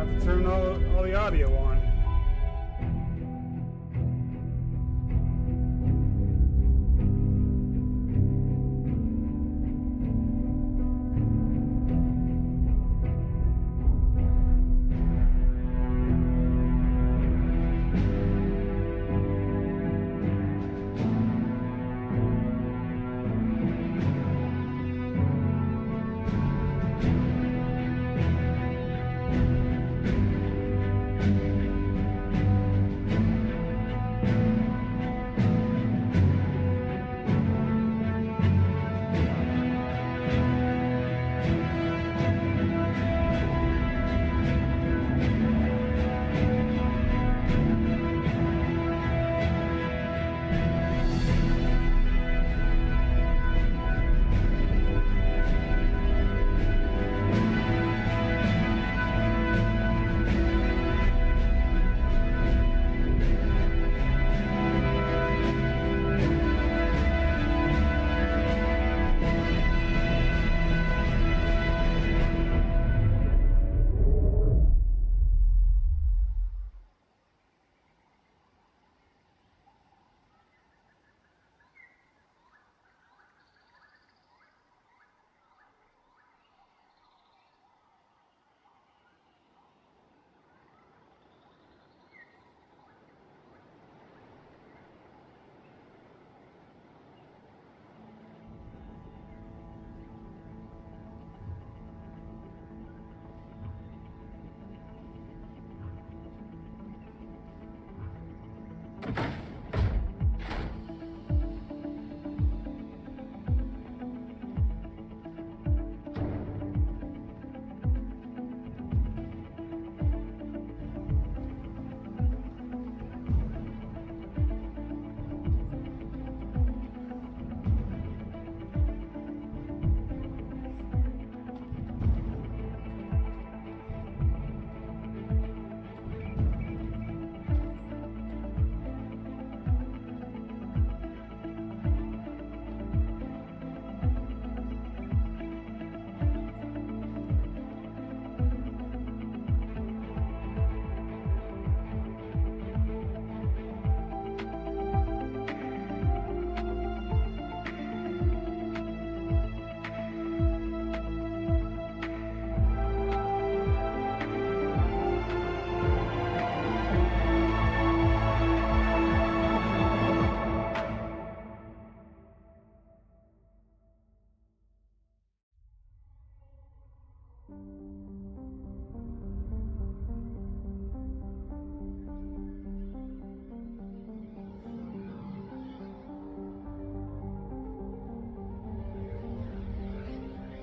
Have to turn all the audio on.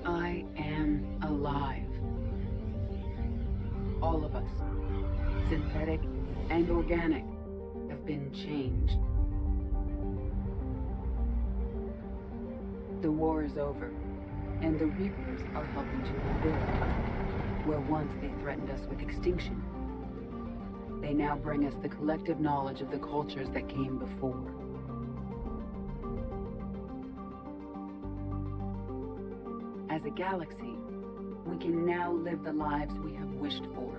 I am alive. All of us, synthetic and organic, have been changed. The war is over, and the Reapers are helping to rebuild. Where once they threatened us with extinction, they now bring us the collective knowledge of the cultures that came before. As a galaxy, we can now live the lives we have wished for.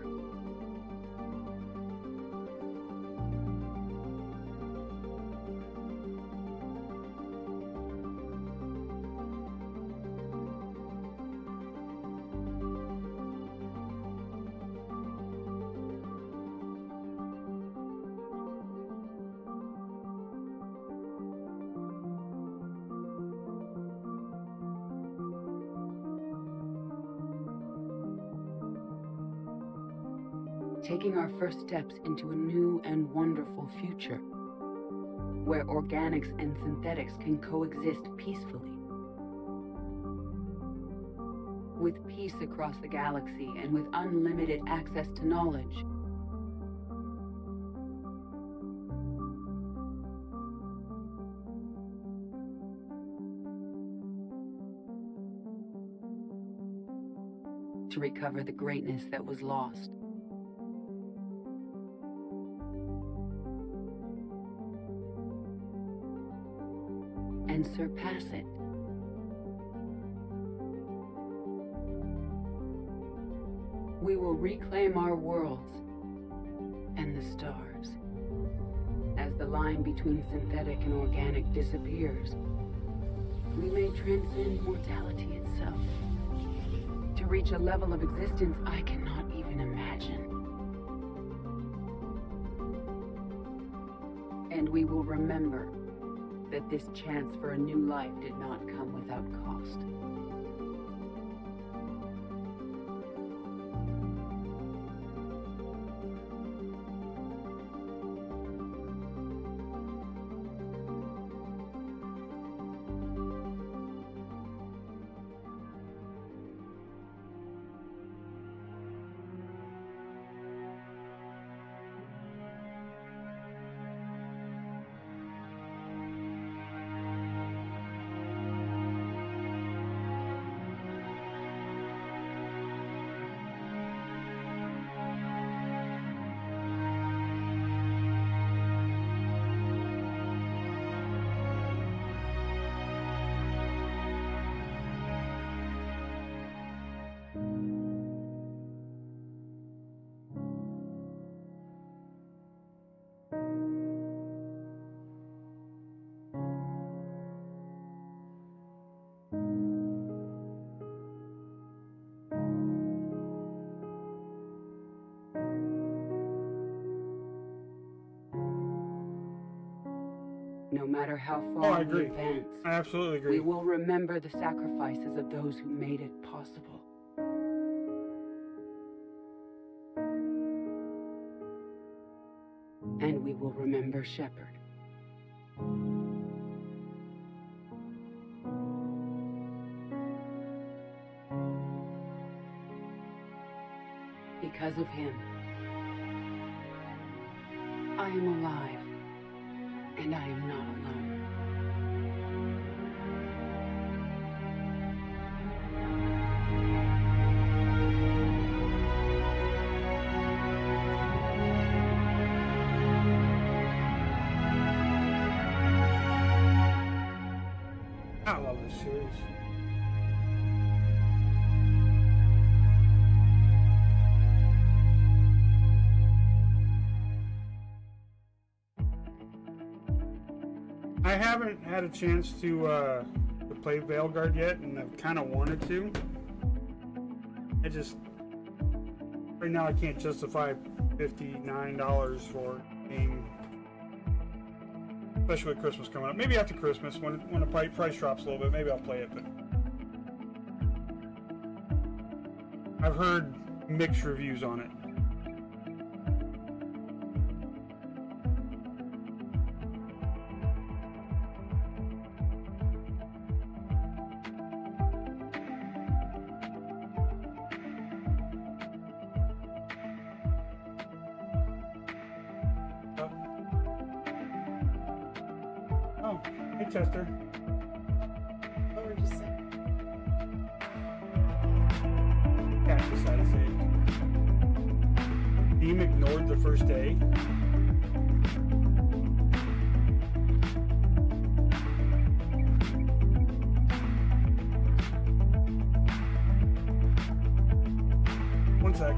Taking our first steps into a new and wonderful future, where organics and synthetics can coexist peacefully. With peace across the galaxy and with unlimited access to knowledge, to recover the greatness that was lost. And surpass it. we will reclaim our worlds and the stars. As the line between synthetic and organic disappears, we may transcend mortality itself to reach a level of existence I cannot even imagine. And we will remember that this chance for a new life did not come without cost. No matter how far I agree. we advance, I absolutely agree. we will remember the sacrifices of those who made it possible. And we will remember Shepard. Because of him, I am alive. And I am not alone. I love this series. I haven't had a chance to play Veilguard yet, and I've kind of wanted to. Right now I can't justify $59 for a game, especially with Christmas coming up. Maybe after Christmas, when the price drops a little bit, maybe I'll play it. But I've heard mixed reviews on it. Oh, hey Chester. What were you saying? Cat decided to say Team ignored the first day. One sec.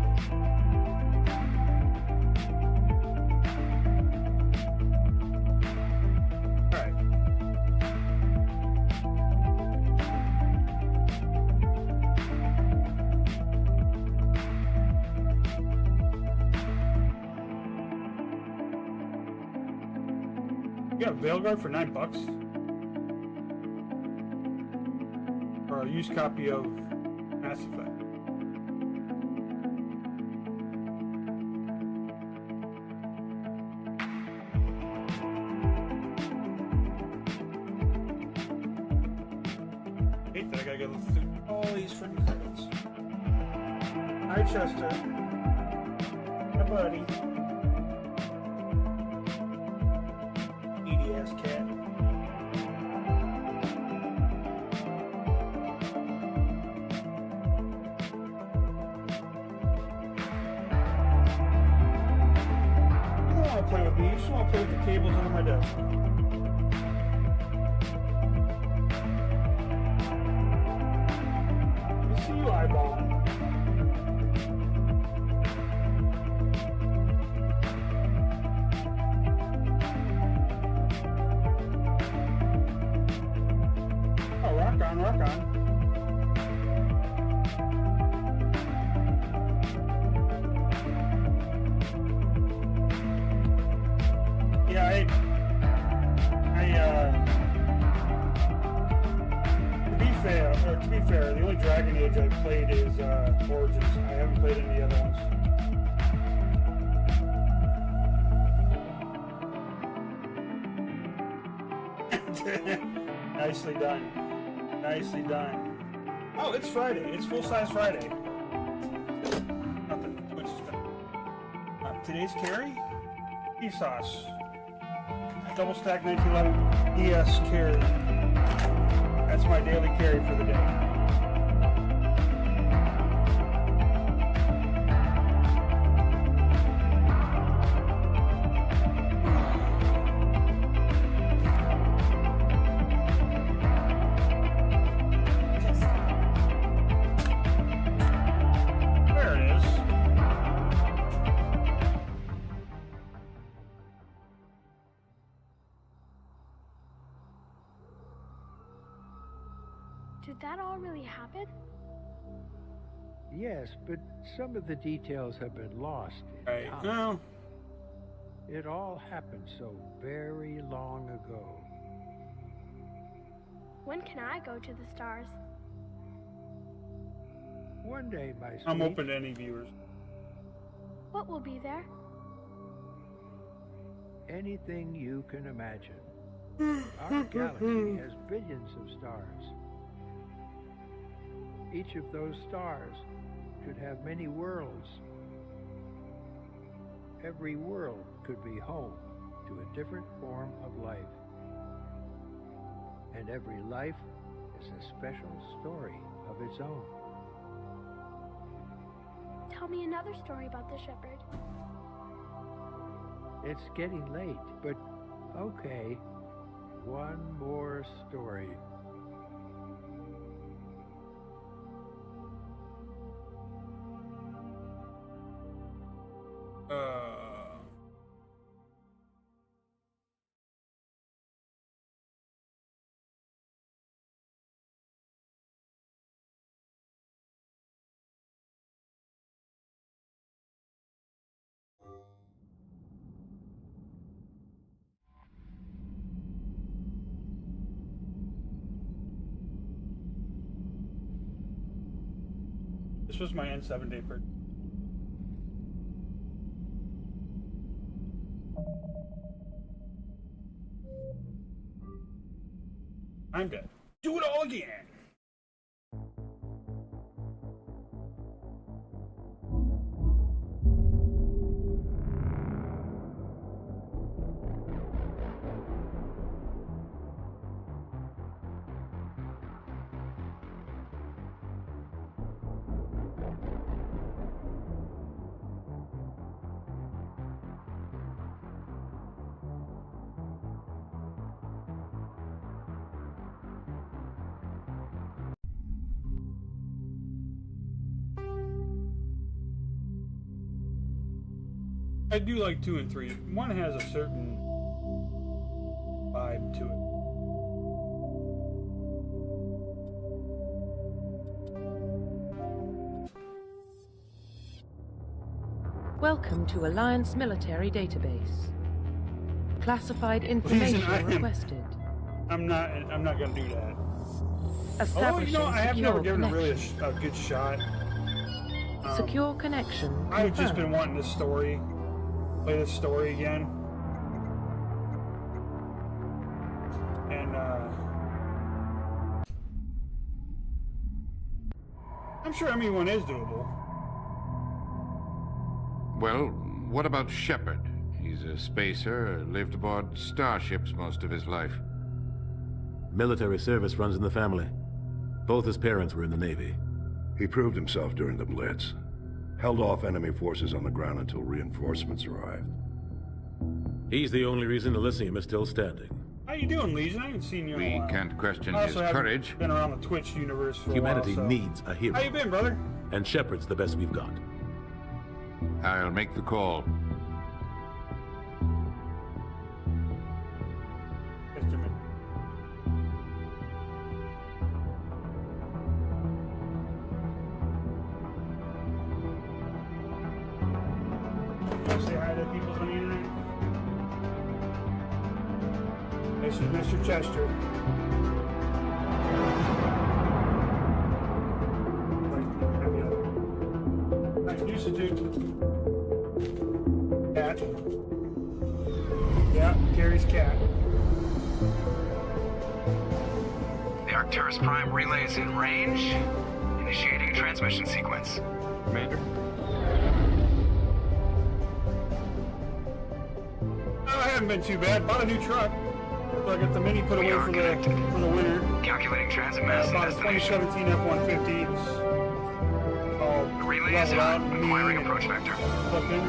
You got Veilguard for $9 or a used copy of Mass Effect. Hate that I gotta go through all these freaking credits. Hi Chester. Hi buddy. EDS cat. You don't want to play with me, you just want to play with the cables under my desk. Let me see you eyeballing. work on. Yeah, to be fair, the only Dragon Age I've played is Origins. I haven't played any of the other ones. Nicely done. Nicely done. Oh, it's Friday. It's full-size Friday. Nothing. Which is good. Today's carry? E-Sauce. Double stack 1911 ES carry. That's my daily carry for the day. There it is. Did that all really happen? Yes, but some of the details have been lost in Right. time. No. It all happened so very long ago. When can I go to the stars? One day, my sweet, I'm open to any viewers. What will be there? anything you can imagine. Our galaxy has billions of stars. Each of those stars could have many worlds. Every world could be home to a different form of life. And every life is a special story of its own. Tell me another story about the shepherd. It's getting late, but okay. One more story. This was my N7 day per. I'm dead. Do it all again. I do like 2 and 3. 1 has a certain vibe to it. Welcome to Alliance Military Database. Classified information requested. I'm not gonna do that. Establishing I have secure never given it really connection. a good shot. Secure connection. I've just been confirmed. wanting this story. Play this story again. And I'm sure ME1 is doable. Well, what about Shepard? He's a spacer, lived aboard starships most of his life. Military service runs in the family. Both his parents were in the Navy. He proved himself during the Blitz. Held off enemy forces on the ground until reinforcements arrived. He's the only reason Elysium is still standing. How you doing, Legion? I haven't seen you in a We while. can't question I his also haven't courage. been around the Twitch universe for Humanity a while, so. needs a hero. How you been, brother? And Shepard's the best we've got. I'll make the call. Just a minute. Wanna say hi to people on the internet? This is Mr. Chester. Nice to cat. Yeah, Carrie's cat. The Arcturus Prime relay is in range. Initiating a transmission sequence. Commander? I haven't been too bad. Bought a new truck. So I got the Mini put away for the winter. Calculating transit mass and About a destination. 2017 F-150. It's all The relay is leveled out on. and Acquiring mean approach vector. and plugged in.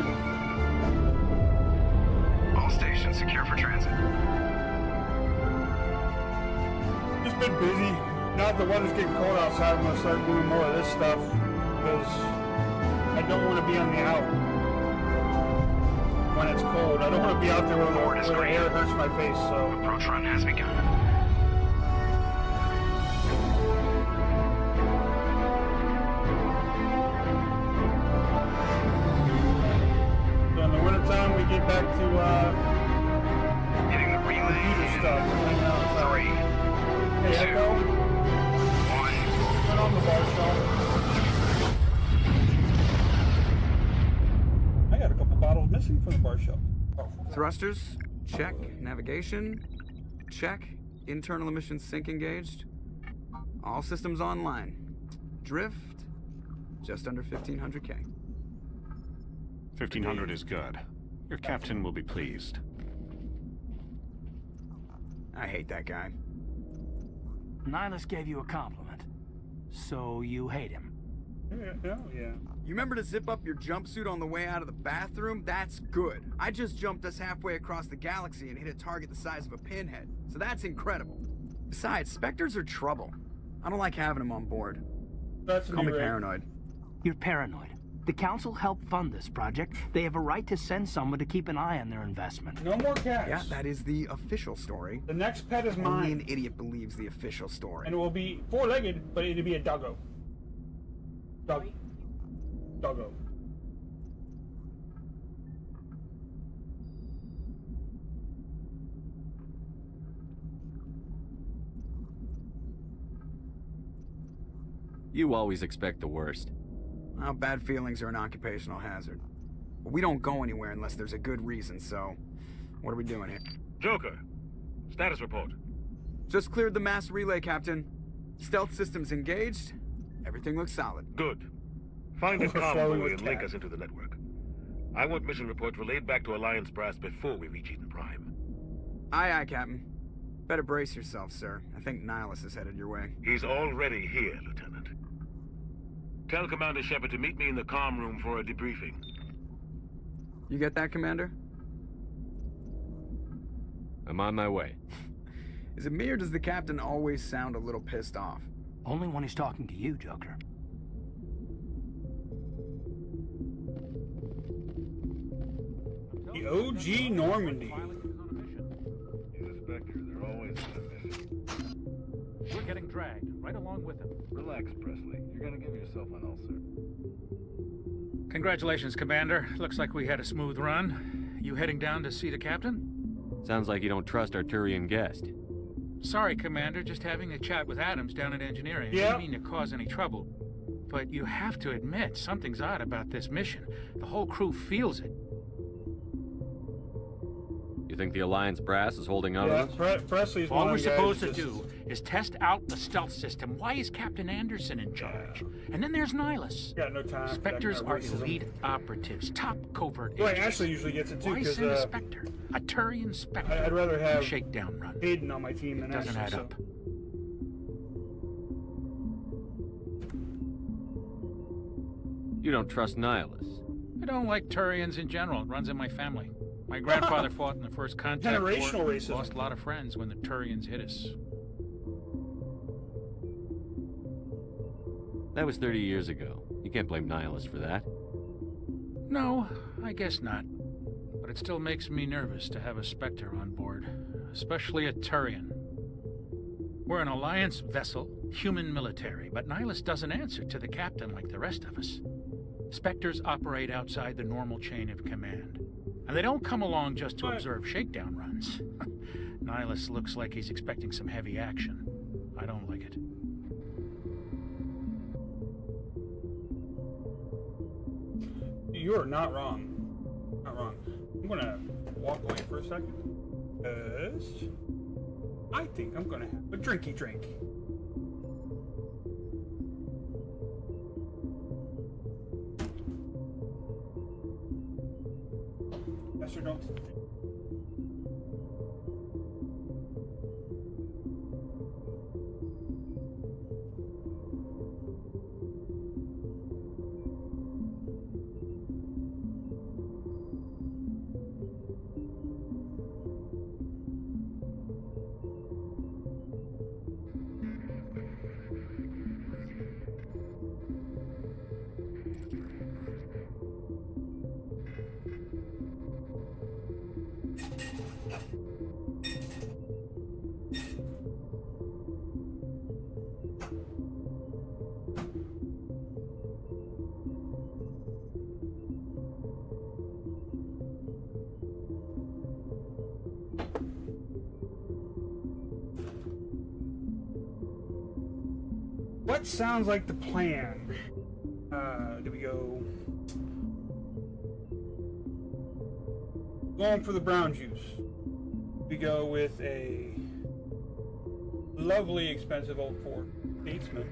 All stations secure for transit. Just been busy. Now that the weather's getting cold outside, I'm gonna start doing more of this stuff because I don't want to be on the out when it's cold. I don't want to be out there where the air hurts my face. So Approach run has begun. in the wintertime, we get back to Hitting the relay. computer stuff. Hanging outside. 3, Hey, 2, Echo, 1. turn on the bar shelf. I got a couple bottles missing from the bar shelf. Oh. Thrusters, check. Navigation, check. Internal emissions sync engaged. All systems online. Drift, just under 1500K. 1500 is good. Your captain will be pleased. I hate that guy. Nihilus gave you a compliment, so you hate him. Yeah. You remember to zip up your jumpsuit on the way out of the bathroom? That's good. I just jumped us halfway across the galaxy and hit a target the size of a pinhead, so that's incredible. Besides, Spectres are trouble. I don't like having them on board. That's Call me right. paranoid. You're paranoid. The Council helped fund this project. They have a right to send someone to keep an eye on their investment. No more cats. Yeah, that is the official story. The next pet is Only mine. an idiot believes the official story. And it will be four-legged, but it'll be a doggo. Doggo. You always expect the worst. Well, bad feelings are an occupational hazard. But we don't go anywhere unless there's a good reason, so... What are we doing here? Joker, status report. Just cleared the mass relay, Captain. Stealth systems engaged. Everything looks solid. Good. Find a Overflowing convoy with and link cat. us into the network. I want mission reports relayed back to Alliance Brass before we reach Eden Prime. Aye, Captain. Better brace yourself, sir. I think Nihilus is headed your way. He's already here, Lieutenant. Tell Commander Shepard to meet me in the comm room for a debriefing. You get that, Commander? I'm on my way. Is it me or does the Captain always sound a little pissed off? Only when he's talking to you, Joker. The OG Normandy. He's a Spectre. They're always on a mission. We're getting dragged, right along with him. Relax, Presley. You're gonna give yourself an ulcer. Congratulations, Commander. Looks like we had a smooth run. You heading down to see the captain? Sounds like you don't trust our Turian guest. Sorry, Commander, just having a chat with Adams down at engineering. Yeah. Didn't mean to cause any trouble. But you have to admit, something's odd about this mission. The whole crew feels it. You think the Alliance brass is holding on to us? Presley's All one we're of the guys supposed to just- do is test out the stealth system. Why is Captain Anderson in charge? And then there's Nihilus. Got no time for that Spectres kind of are racism. elite operatives, top covert Well, agents. Ashley usually gets it too, Why because send a Spectre? A Turian Spectre? I'd rather on a have shakedown run. Hayden on my team than It doesn't Ashley. add so- up. You don't trust Nihilus. I don't like Turians in general. It runs in my family. My grandfather fought in the First Contact War. Generational racism. Lost a lot of friends when the Turians hit us. That was 30 years ago. You can't blame Nihilus for that. No, I guess not. But it still makes me nervous to have a Spectre on board. Especially a Turian. We're an Alliance vessel, human military, but Nihilus doesn't answer to the captain like the rest of us. Spectres operate outside the normal chain of command. And they don't come along just to observe shakedown runs. Nihilus looks like he's expecting some heavy action. I don't like it. You are not wrong. Not wrong. I'm gonna walk away for a second. Because I think I'm gonna have a drinky drink. Yes or don't? What sounds like the plan? Do we go? Going for the brown juice. We go with a lovely, expensive old Ford Statesman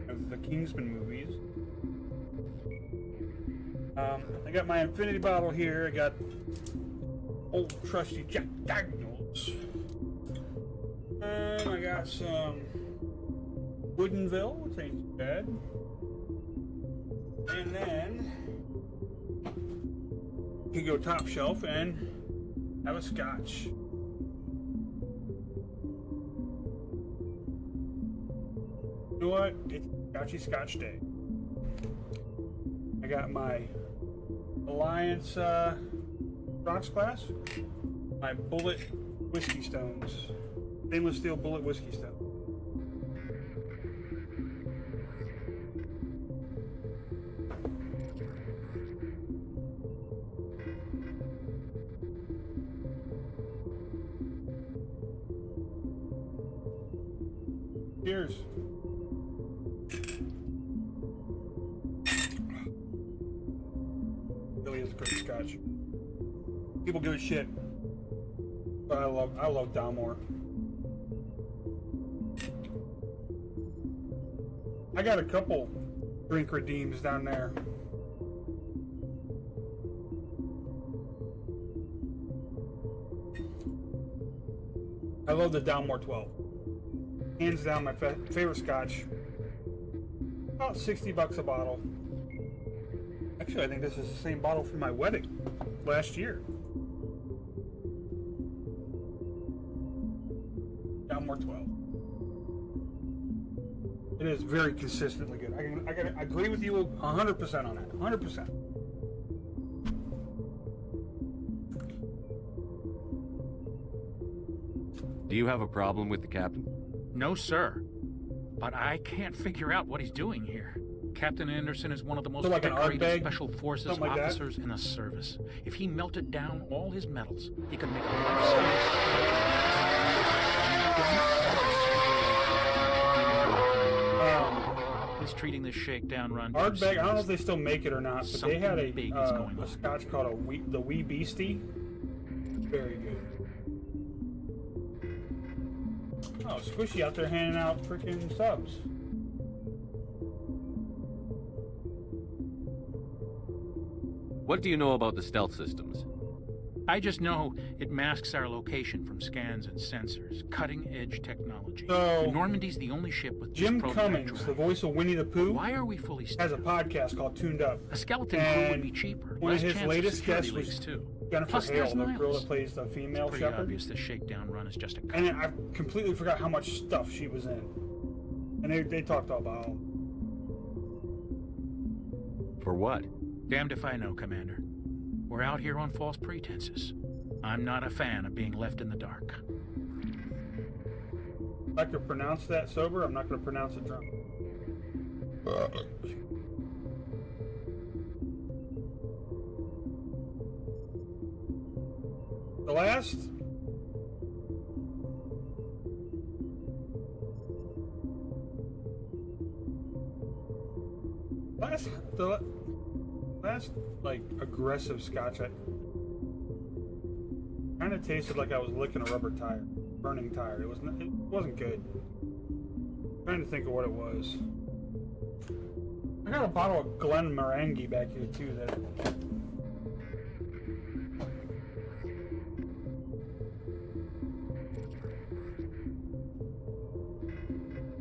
of the Kingsman movies. I got my infinity bottle here. I got old trusty Jack Daniels. And I got some Woodenville, which ain't bad. And then you can go top shelf and have a scotch. You know what? It's Scotchy Scotch Day. I got my Alliance rocks glass, my Bullet Whiskey Stones, stainless steel Bullet Whiskey Stone. Cheers. Really is a great scotch. People give a shit, but I love Dalmore. I got a couple drink redeems down there. I love the Dalmore 12. Hands down my favorite scotch. About $60 a bottle. Actually, I think this is the same bottle from my wedding last year. Dalmore 12. It is very consistently good. I gotta agree with you 100% on that. 100%. Do you have a problem with the captain? No, sir. But I can't figure out what he's doing here. Captain Anderson is one of the most like decorated special forces like officers in the service. If he melted down all his medals, he could make a life-size. He's treating this shakedown run. Ardbeg, I don't know if they still make it or not, but they had a scotch called the Wee Beastie. Very good. Oh, Squishy out there handing out freaking subs. What do you know about the stealth systems? I just know it masks our location from scans and sensors. Cutting-edge technology. So, Normandy's the only ship with Jim Cummings, the voice of Winnie the Pooh, why are we fully has a podcast called Tuned Up. A skeleton crew would be cheaper. One of Less his chance latest of guests security was leaks, too. Jennifer Plus, Hale, there's the girl Nihilus. that plays the female It's pretty shepherd. obvious the shakedown run is just a And I completely forgot how much stuff she was in. And they talked all about it. For what? Damned if I know, Commander. We're out here on false pretenses. I'm not a fan of being left in the dark. If I could pronounce that sober, I'm not going to pronounce it drunk. The last... The last, like, aggressive scotch I kind of tasted like I was licking a rubber tire. Burning tire. It wasn't good. I'm trying to think of what it was. I got a bottle of Glenmorangie back here too that...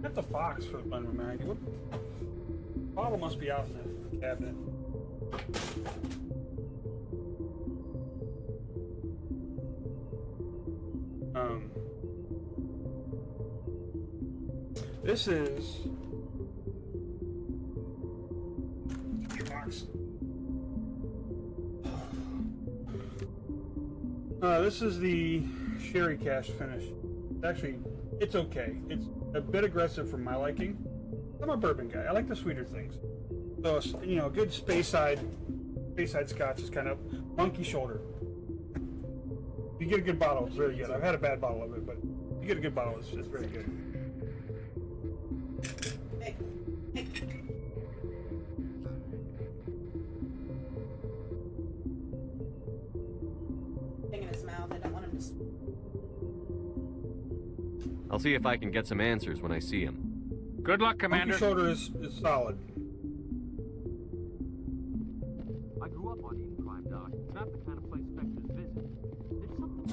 Got the box for Glenmorangie. What bottle must be out in the cabinet. This is box. This is the sherry cash finish. Actually, it's okay. It's a bit aggressive for my liking. I'm a bourbon guy. I like the sweeter things. So, you know, good Speyside scotch is kind of monkey shoulder. You get a good bottle, it's very good. I've had a bad bottle of it, but you get a good bottle, it's very good. Hey. Thing in his mouth. I don't want him to. I'll see if I can get some answers when I see him. Good luck, Commander. Monkey shoulder is solid. I grew up on Eden Prime, Doc. It's not the kind of place Spectres visit.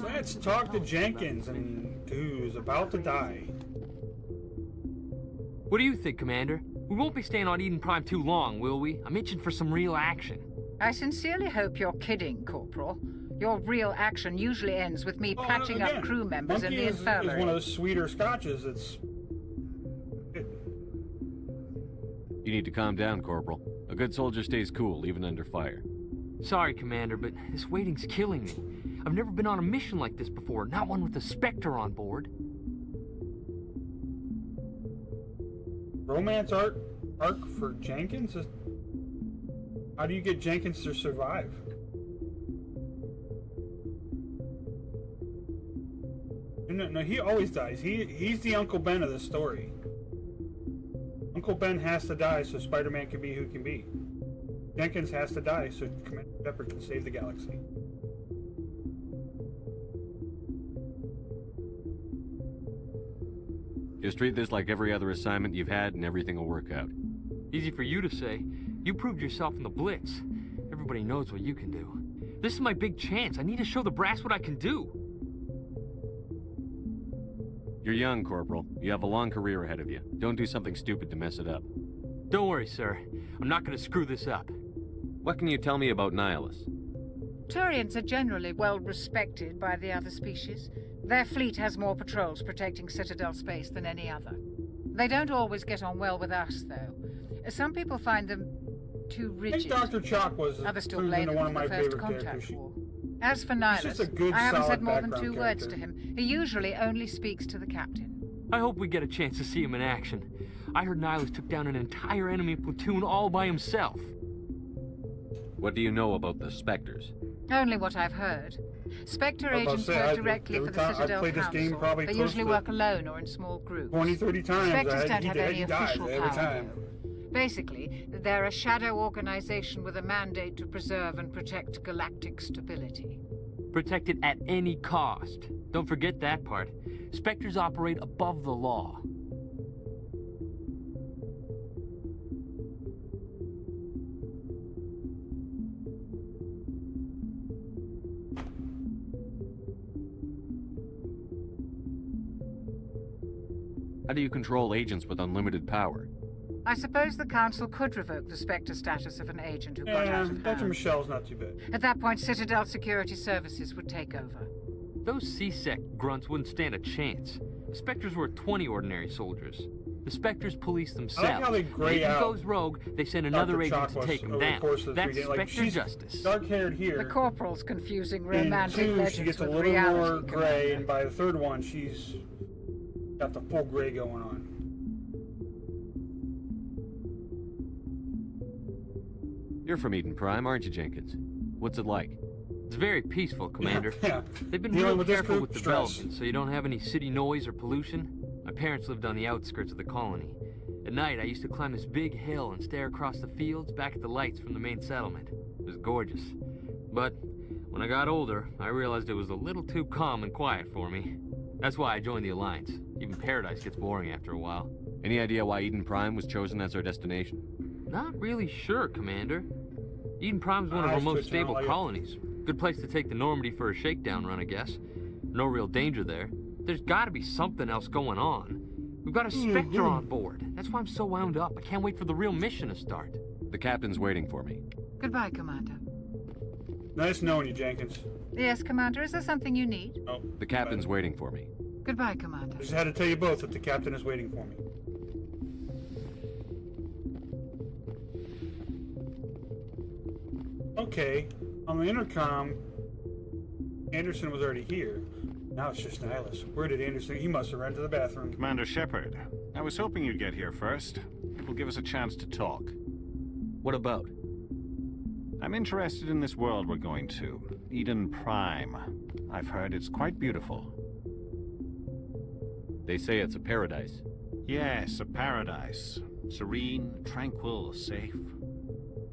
Let's talk to Jenkins and who's about to die. What do you think, Commander? We won't be staying on Eden Prime too long, will we? I'm itching for some real action. I sincerely hope you're kidding, Corporal. Your real action usually ends with me patching up crew members in the infirmary. Monkey is one of those sweeter scotches. It's... You need to calm down, Corporal. A good soldier stays cool, even under fire. Sorry, Commander, but this waiting's killing me. I've never been on a mission like this before, not one with a Spectre on board. Romance arc for Jenkins? How do you get Jenkins to survive? No, he always dies. He's the Uncle Ben of the story. Uncle Ben has to die so Spider-Man can be who can be. Jenkins has to die so Commander Shepard can save the galaxy. Just treat this like every other assignment you've had and everything will work out. Easy for you to say. You proved yourself in the Blitz. Everybody knows what you can do. This is my big chance. I need to show the brass what I can do. You're young, Corporal. You have a long career ahead of you. Don't do something stupid to mess it up. Don't worry, sir. I'm not going to screw this up. What can you tell me about Nihilus? Turians are generally well respected by the other species. Their fleet has more patrols protecting Citadel space than any other. They don't always get on well with us, though. Some people find them too rigid. I think Dr. Chalk was Others still blame them one for of the my First favorite Contact characters. War. As for Nihilus, I haven't said more than 2 words to him. He usually only speaks to the captain. I hope we get a chance to see him in action. I heard Nihilus took down an entire enemy platoon all by himself. What do you know about the Spectres? Only what I've heard. Spectre agents work directly for the Citadel Council. They usually work alone or in small groups. 20-30 times. Spectres don't have any he dies official every power, time. though. Basically, they're a shadow organization with a mandate to preserve and protect galactic stability. Protect it at any cost. Don't forget that part. Spectres operate above the law. How do you control agents with unlimited power? I suppose the Council could revoke the Spectre status of an agent who got out of Dr. hand. Michelle's not too bad. At that point, Citadel Security Services would take over. Those C-Sec grunts wouldn't stand a chance. The Spectres were 20 ordinary soldiers. The Spectres police themselves. I like how they gray Agent out goes rogue, they send another Dr. agent to Chakwas take him over the down. course of the That's 3 games. Like, Spectre she's justice. dark-haired here. The Corporal's confusing In romantic 2, legends she gets a with little reality, more gray, Commander. and by the 3rd one, she's got the full gray going on. You're from Eden Prime, aren't you, Jenkins? What's it like? It's very peaceful, Commander. Yeah. They've been Dealing real with this careful group? with Stress. development, so you don't have any city noise or pollution. My parents lived on the outskirts of the colony. At night, I used to climb this big hill and stare across the fields back at the lights from the main settlement. It was gorgeous. But when I got older, I realized it was a little too calm and quiet for me. That's why I joined the Alliance. Even Paradise gets boring after a while. Any idea why Eden Prime was chosen as our destination? Not really sure, Commander. Eden Prime's one of our Eyes most twitching, I stable like it. colonies. Good place to take the Normandy for a shakedown run, I guess. No real danger there. There's gotta be something else going on. We've got a Spectre on board. That's why I'm so wound up. I can't wait for the real mission to start. The captain's waiting for me. Goodbye, Commander. Nice knowing you, Jenkins. Yes, Commander, is there something you need? Oh, The captain's waiting for me. Goodbye, Commander. I just had to tell you both that the captain is waiting for me. Okay, on the intercom, Anderson was already here. Now it's just Nihilus. Where did Anderson? He must have run to the bathroom. Commander Shepard, I was hoping you'd get here first. It will give us a chance to talk. What about? I'm interested in this world we're going to, Eden Prime. I've heard it's quite beautiful. They say it's a paradise. Yes, a paradise. Serene, tranquil, safe.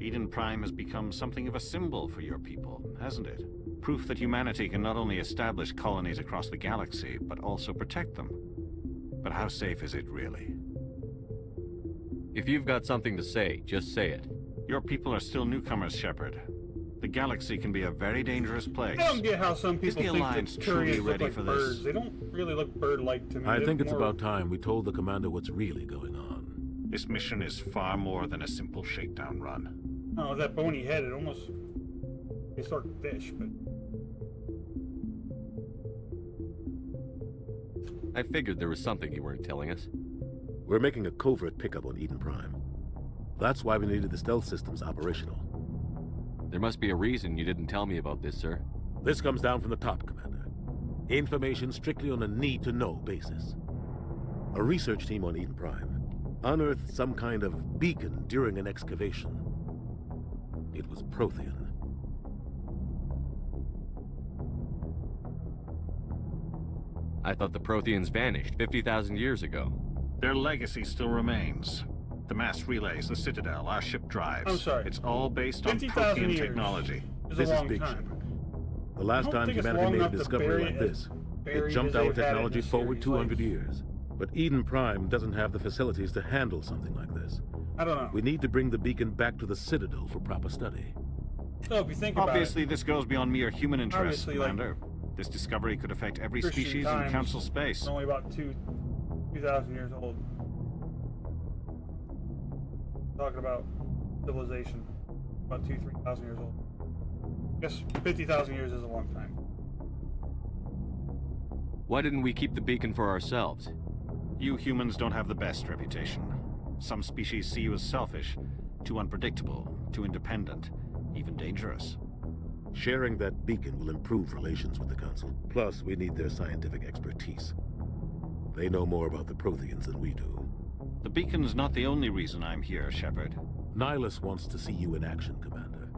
Eden Prime has become something of a symbol for your people, hasn't it? Proof that humanity can not only establish colonies across the galaxy, but also protect them. But how safe is it really? If you've got something to say, just say it. Your people are still newcomers, Shepard. The galaxy can be a very dangerous place. I don't get how some Is people the think Alliance that truly Turians look ready like for birds. this? They don't really look bird-like to me. I They're think it's more- about time we told the commander what's really going on. This mission is far more than a simple shakedown run. Oh, that bony head, it almost... It's sort of fish, but... I figured there was something you weren't telling us. We're making a covert pickup on Eden Prime. That's why we needed the stealth systems operational. There must be a reason you didn't tell me about this, sir. This comes down from the top, Commander. Information strictly on a need-to-know basis. A research team on Eden Prime unearthed some kind of beacon during an excavation. It was Prothean. I thought the Protheans vanished 50,000 years ago. Their legacy still remains. The mass relays, the Citadel, our ship drives. I'm sorry. It's all based on 50,000 Prothean years technology. is This a is long Big time. Shepard. The last don't time think it's humanity long made a enough to discovery bury like it this, buried it jumped as our they've had it in technology the forward series, 200 like- years. But Eden Prime doesn't have the facilities to handle something like this. I don't know. We need to bring the beacon back to the Citadel for proper study. So if you think about Obviously, it, this goes beyond mere human interests, Obviously, like, Commander. This discovery could affect every Christian species times in Council space. it's only about 2,000 years old. Talking about civilization, about 3,000 years old. I guess 50,000 years is a long time. Why didn't we keep the beacon for ourselves? You humans don't have the best reputation. Some species see you as selfish, too unpredictable, too independent, even dangerous. Sharing that beacon will improve relations with the Council. Plus, we need their scientific expertise. They know more about the Protheans than we do. The beacon's not the only reason I'm here, Shepard. Nihilus wants to see you in action, Commander.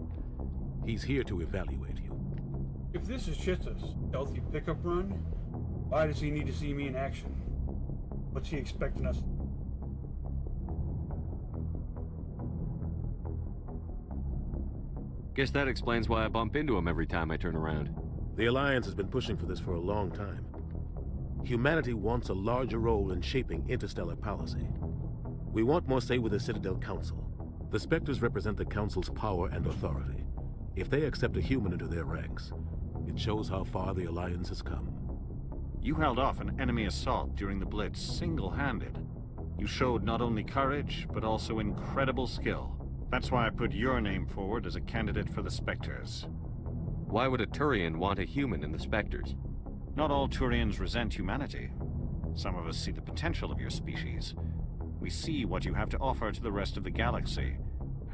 He's here to evaluate you. If this is just a stealthy pickup run, why does he need to see me in action? What's he expecting us? Guess that explains why I bump into him every time I turn around. The Alliance has been pushing for this for a long time. Humanity wants a larger role in shaping interstellar policy. We want more say with the Citadel Council. The Spectres represent the Council's power and authority. If they accept a human into their ranks, it shows how far the Alliance has come. You held off an enemy assault during the Blitz single-handed. You showed not only courage, but also incredible skill. That's why I put your name forward as a candidate for the Spectres. Why would a Turian want a human in the Spectres? Not all Turians resent humanity. Some of us see the potential of your species. We see what you have to offer to the rest of the galaxy,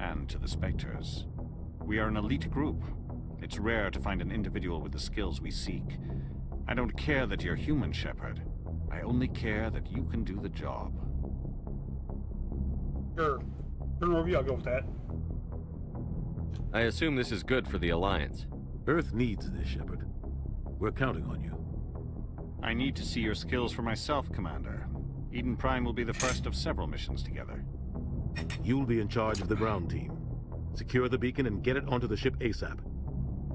and to the Spectres. We are an elite group. It's rare to find an individual with the skills we seek. I don't care that you're human, Shepard. I only care that you can do the job. Sure. Turn over you, I'll go with that. I assume this is good for the Alliance. Earth needs this, Shepard. We're counting on you. I need to see your skills for myself, Commander. Eden Prime will be the first of several missions together. You'll be in charge of the ground team. Secure the beacon and get it onto the ship ASAP.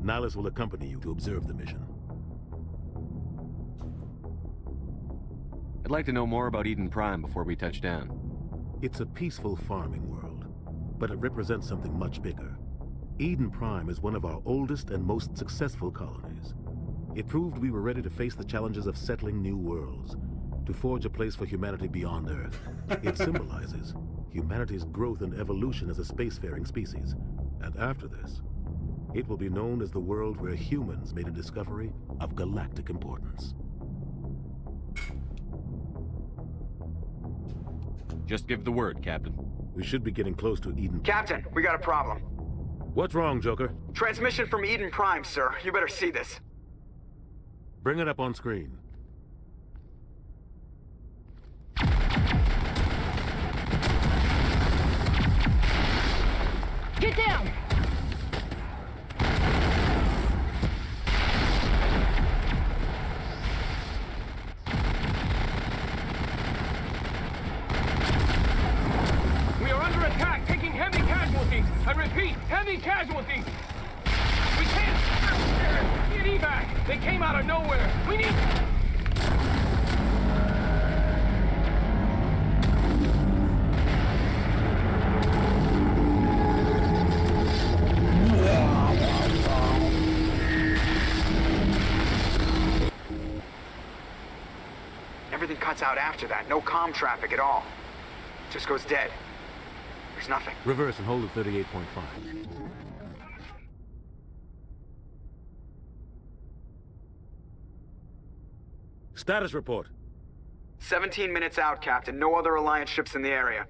Nihilus will accompany you to observe the mission. I'd like to know more about Eden Prime before we touch down. It's a peaceful farming world, but it represents something much bigger. Eden Prime is one of our oldest and most successful colonies. It proved we were ready to face the challenges of settling new worlds, to forge a place for humanity beyond Earth. It symbolizes humanity's growth and evolution as a spacefaring species. And after this, it will be known as the world where humans made a discovery of galactic importance. Just give the word, Captain. We should be getting close to Eden. Captain, we got a problem. What's wrong, Joker? Transmission from Eden Prime, sir. You better see this. Bring it up on screen. Get down! We are under attack, taking heavy casualties. I repeat, heavy casualties. We can't get evac. They came out of nowhere. We need... Everything cuts out after that. No comm traffic at all. Just goes dead. There's nothing. Reverse and hold at 38.5. Status report. 17 minutes out, Captain. No other Alliance ships in the area.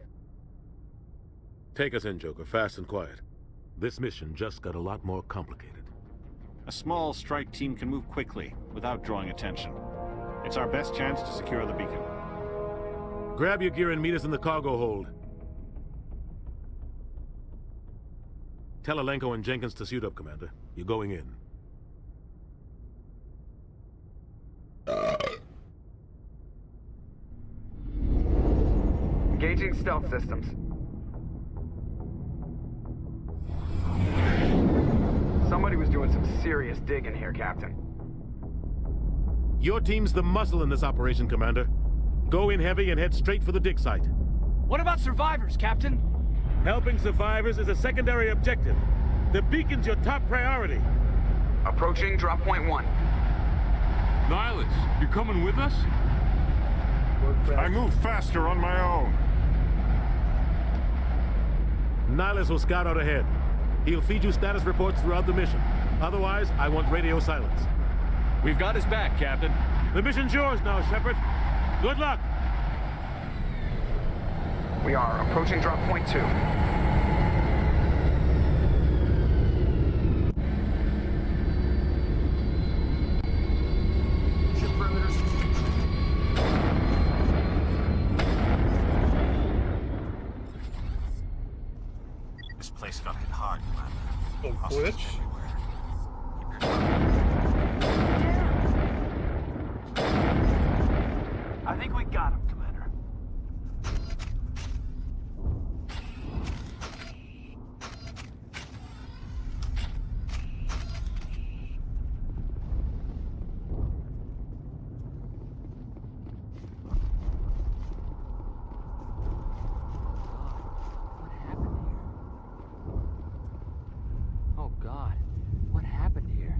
Take us in, Joker, fast and quiet. This mission just got a lot more complicated. A small strike team can move quickly, without drawing attention. It's our best chance to secure the beacon. Grab your gear and meet us in the cargo hold. Tell Alenko and Jenkins to suit up, Commander. You're going in. Engaging stealth systems. Somebody was doing some serious digging here, Captain. Your team's the muscle in this operation, Commander. Go in heavy and head straight for the dig site. What about survivors, Captain? Helping survivors is a secondary objective. The beacon's your top priority. Approaching drop point 1. Nihilus, you coming with us? I move faster on my own. Nihilus will scout out ahead. He'll feed you status reports throughout the mission. Otherwise, I want radio silence. We've got his back, Captain. The mission's yours now, Shepard. Good luck. We are approaching drop point 2. Ship perimeters. This place got hit hard, Commander. Oh, Hostiles glitch? I think we got him, Commander. Oh God, what happened here?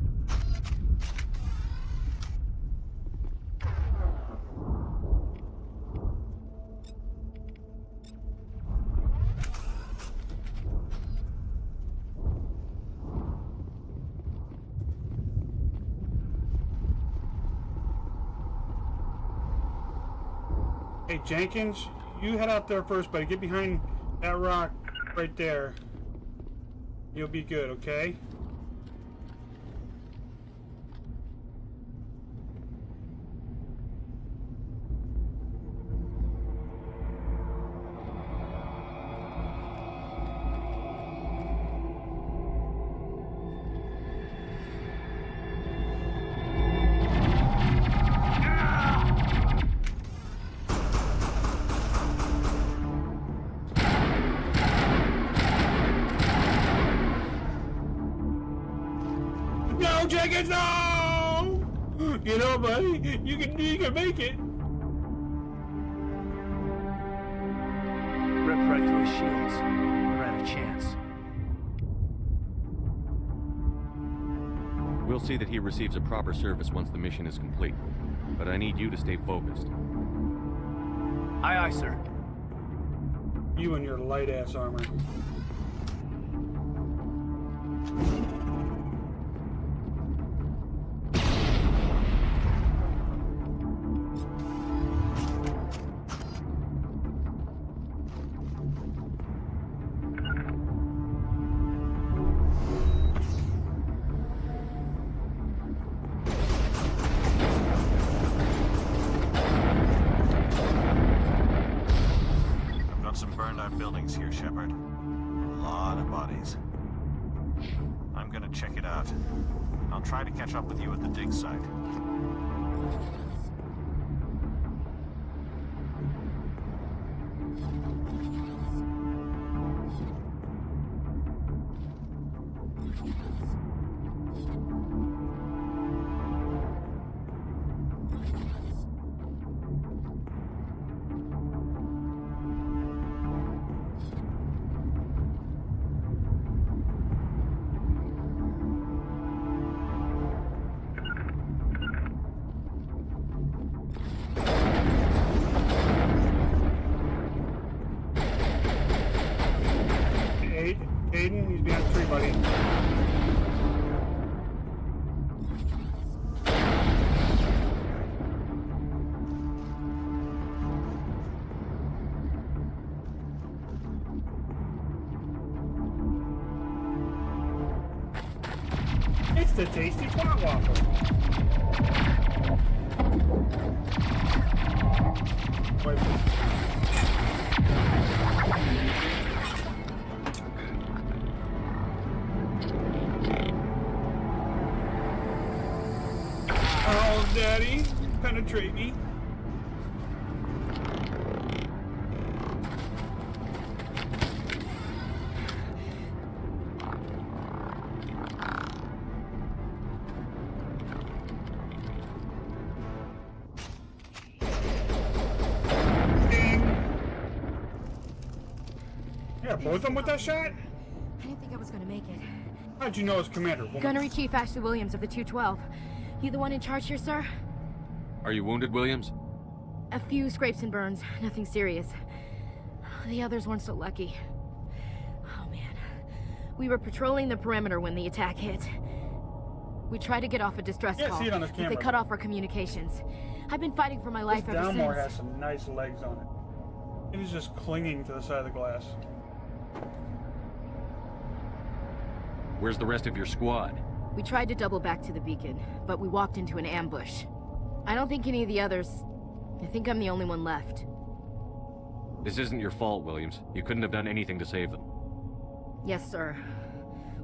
Hey, Jenkins, you head out there first, buddy. Get behind that rock right there. You'll be good, okay? No, Jenkins, no! You know, buddy, you can make it. Ripped right through his shields. Never had a chance. We'll see that he receives a proper service once the mission is complete. But I need you to stay focused. Aye, aye, sir. You and your light-ass armor. Some burned out buildings here, Shepard. A lot of bodies. I'm gonna check it out. I'll try to catch up with you at the dig site. Aiden, he's behind the tree, buddy. It's the tasty quad waffle. Wait. Oh, Daddy, penetrate me. Yeah, both of them with that shot? I didn't think I was gonna make it. How'd you know it's Commander, woman? Gunnery Chief Ashley Williams of the 212. You the one in charge here, sir? Are you wounded, Williams? A few scrapes and burns, nothing serious. The others weren't so lucky. Oh man. We were patrolling the perimeter when the attack hit. We tried to get off a distress call. See it on this but camera. they cut off our communications. I've been fighting for my life This ever Downmore since. has some nice legs on it. It is just clinging to the side of the glass. Where's the rest of your squad? We tried to double back to the beacon, but we walked into an ambush. I don't think any of the others... I think I'm the only one left. This isn't your fault, Williams. You couldn't have done anything to save them. Yes, sir.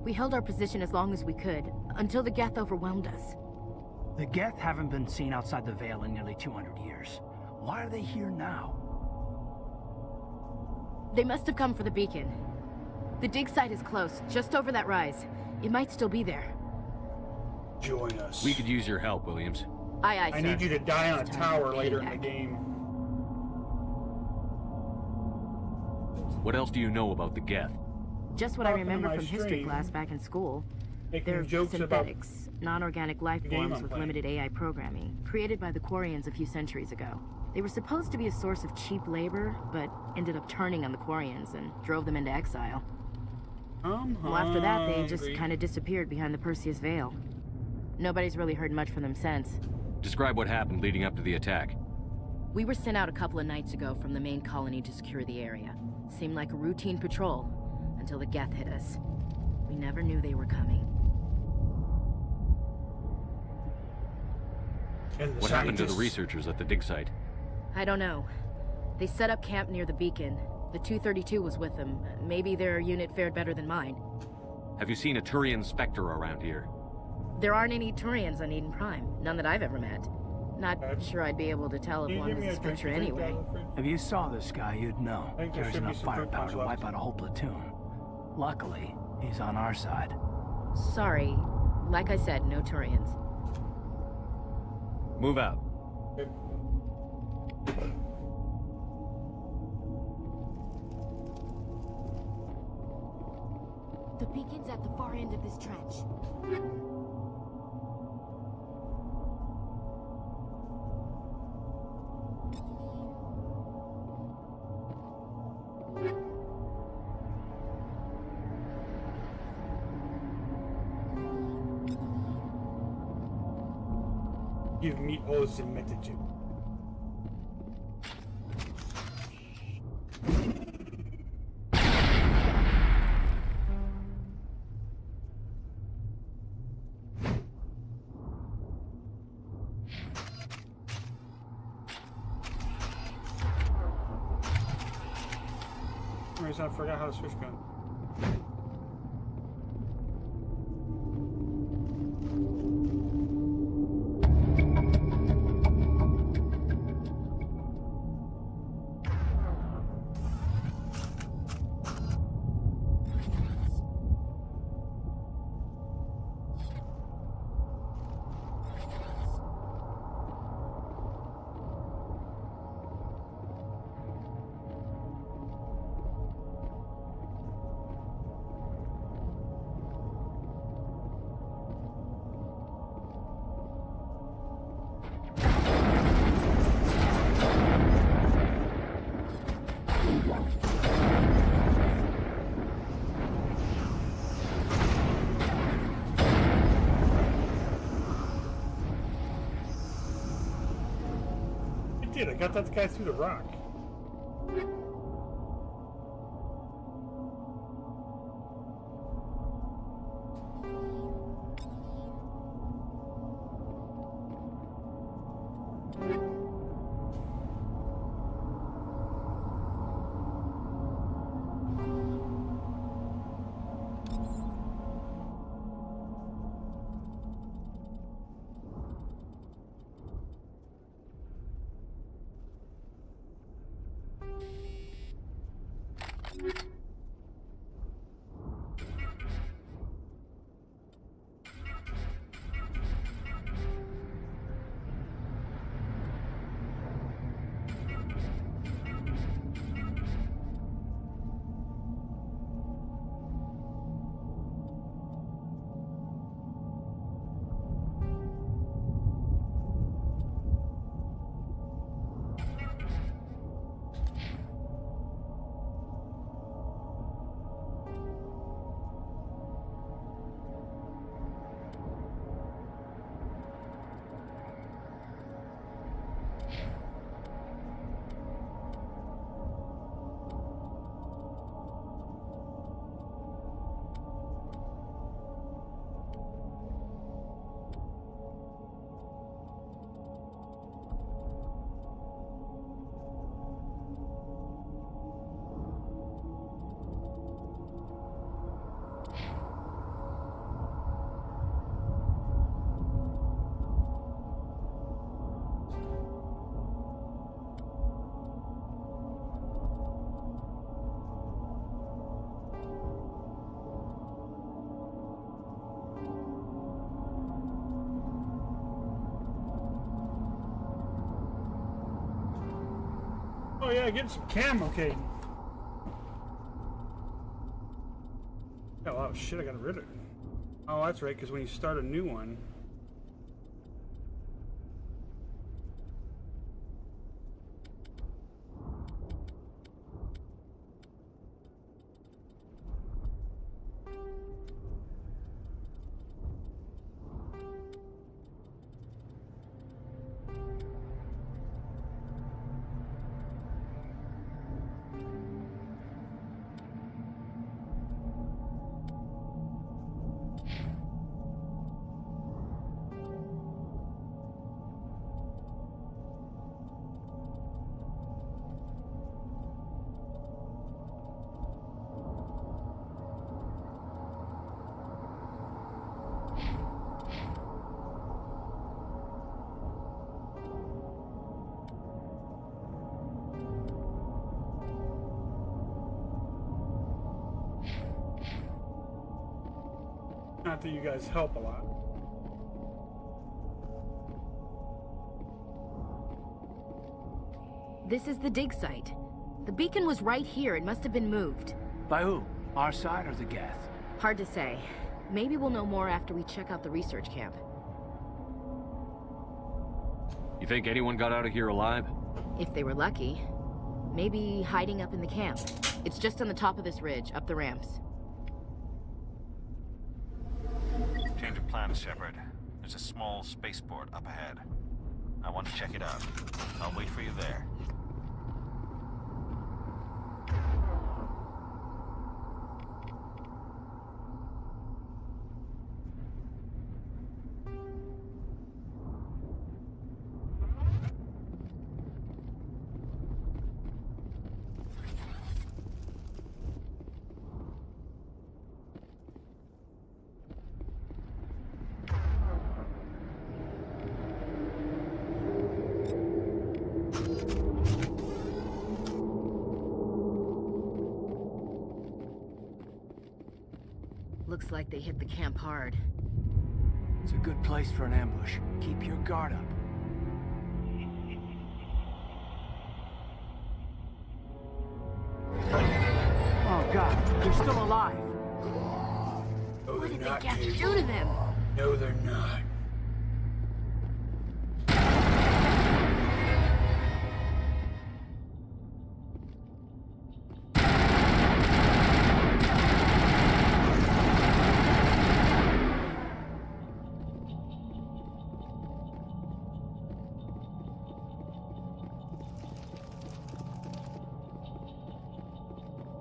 We held our position as long as we could, until the Geth overwhelmed us. The Geth haven't been seen outside the Veil in nearly 200 years. Why are they here now? They must have come for the beacon. The dig site is close, just over that rise. It might still be there. Join us. We could use your help, Williams. Aye, aye, sir. I need you to die on a It's time tower for later in the payback. game. What else do you know about the Geth? Just what I Talking to remember my from history stream, class back in school. making They're jokes about synthetics, non-organic life the game forms I'm with playing. limited AI programming, created by the Quarians a few centuries ago. They were supposed to be a source of cheap labor, but ended up turning on the Quarians and drove them into exile. Well, after that, they just hungry. kind of disappeared behind the Perseus Veil. Nobody's really heard much from them since. Describe what happened leading up to the attack. We were sent out a couple of nights ago from the main colony to secure the area. Seemed like a routine patrol, until the Geth hit us. We never knew they were coming. What happened to the researchers at the dig site? I don't know. They set up camp near the beacon. The 232 was with them. Maybe their unit fared better than mine. Have you seen a Turian Spectre around here? There aren't any Turians on Eden Prime. None that I've ever met. Not sure I'd be able to tell if one was a Spectre anyway. If you saw this guy, you'd know. think there There's should be enough some fruit firepower punch to left. wipe out a whole platoon. Luckily, he's on our side. Sorry, Like I said, no Turians. Move out. The beacon's at the far end of this trench. Give me all the messages. For some reason, I forgot how to switch gun. I got that guy through the rock. Oh yeah, getting some camo, Caden. Got a lot of shit I got rid of. Oh, that's right, because when you start a new one... Not that you guys help a lot. This is the dig site. The beacon was right here. It must have been moved. By who? Our side or the Geth? Hard to say. Maybe we'll know more after we check out the research camp. You think anyone got out of here alive? If they were lucky. Maybe hiding up in the camp. It's just on the top of this ridge, up the ramps. Change of plans, Shepard. There's a small spaceport up ahead. I want to check it out. I'll wait for you there. Looks like they hit the camp hard. It's a good place for an ambush. Keep your guard up. Oh God, they're still alive. What did the Geth do to them? No, they're not.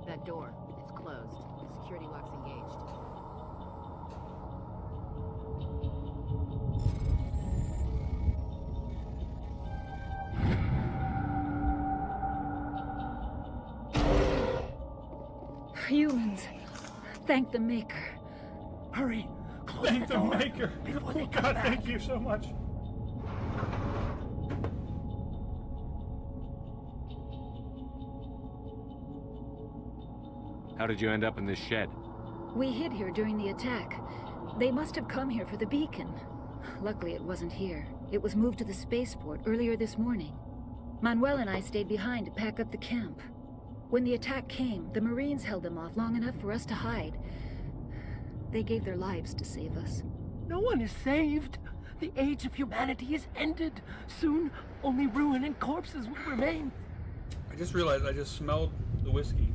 That door, it's closed. The security lock's engaged. Humans, thank the Maker. Hurry! Thank the Maker! Before they Oh come God, back. thank you so much. How did you end up in this shed? We hid here during the attack. They must have come here for the beacon. Luckily, it wasn't here. It was moved to the spaceport earlier this morning. Manuel and I stayed behind to pack up the camp. When the attack came, the Marines held them off long enough for us to hide. They gave their lives to save us. No one is saved. The age of humanity is ended. Soon, only ruin and corpses will remain. I just realized I just smelled the whiskey.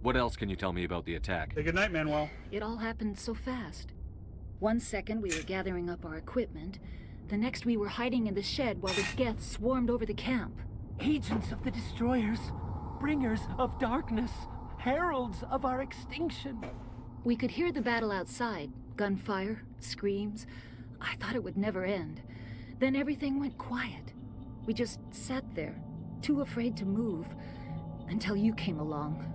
What else can you tell me about the attack? Say goodnight, Manuel. It all happened so fast. One second we were gathering up our equipment. The next we were hiding in the shed while the Geth swarmed over the camp. Agents of the Destroyers, bringers of darkness, heralds of our extinction. We could hear the battle outside. Gunfire, screams. I thought it would never end. Then everything went quiet. We just sat there, too afraid to move, until you came along.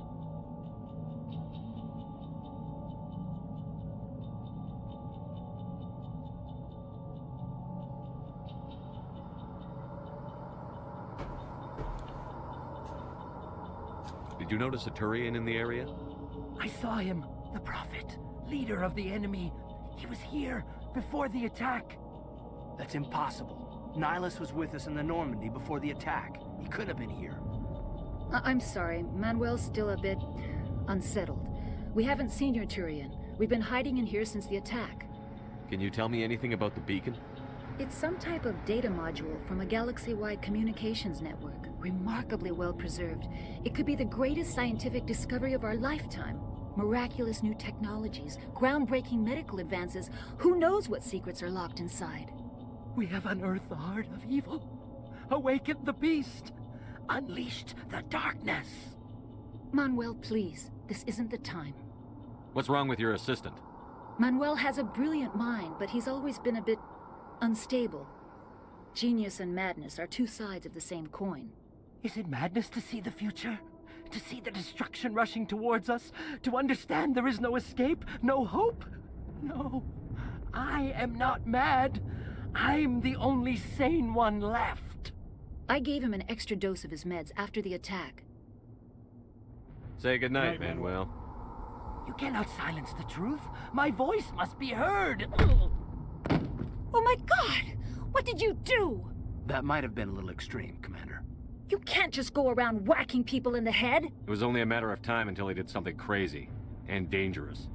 Did you notice a Turian in the area? I saw him, the Prophet, leader of the enemy. He was here before the attack. That's impossible. Nihilus was with us in the Normandy before the attack. He couldn't have been here. I'm sorry, Manuel's still a bit unsettled. We haven't seen your Turian. We've been hiding in here since the attack. Can you tell me anything about the beacon? It's some type of data module from a galaxy-wide communications network. Remarkably well preserved. It could be the greatest scientific discovery of our lifetime. Miraculous new technologies, groundbreaking medical advances. Who knows what secrets are locked inside? We have unearthed the heart of evil, awakened the beast, unleashed the darkness. Manuel, please. This isn't the time. What's wrong with your assistant? Manuel has a brilliant mind, but he's always been a bit unstable. Genius and madness are two sides of the same coin. Is it madness to see the future? To see the destruction rushing towards us? To understand there is no escape? No hope? No. I am not mad. I'm the only sane one left. I gave him an extra dose of his meds after the attack. Say goodnight, Manuel. You cannot silence the truth. My voice must be heard. Ugh. Oh my god! What did you do? That might have been a little extreme, Commander. You can't just go around whacking people in the head. It was only a matter of time until he did something crazy and dangerous.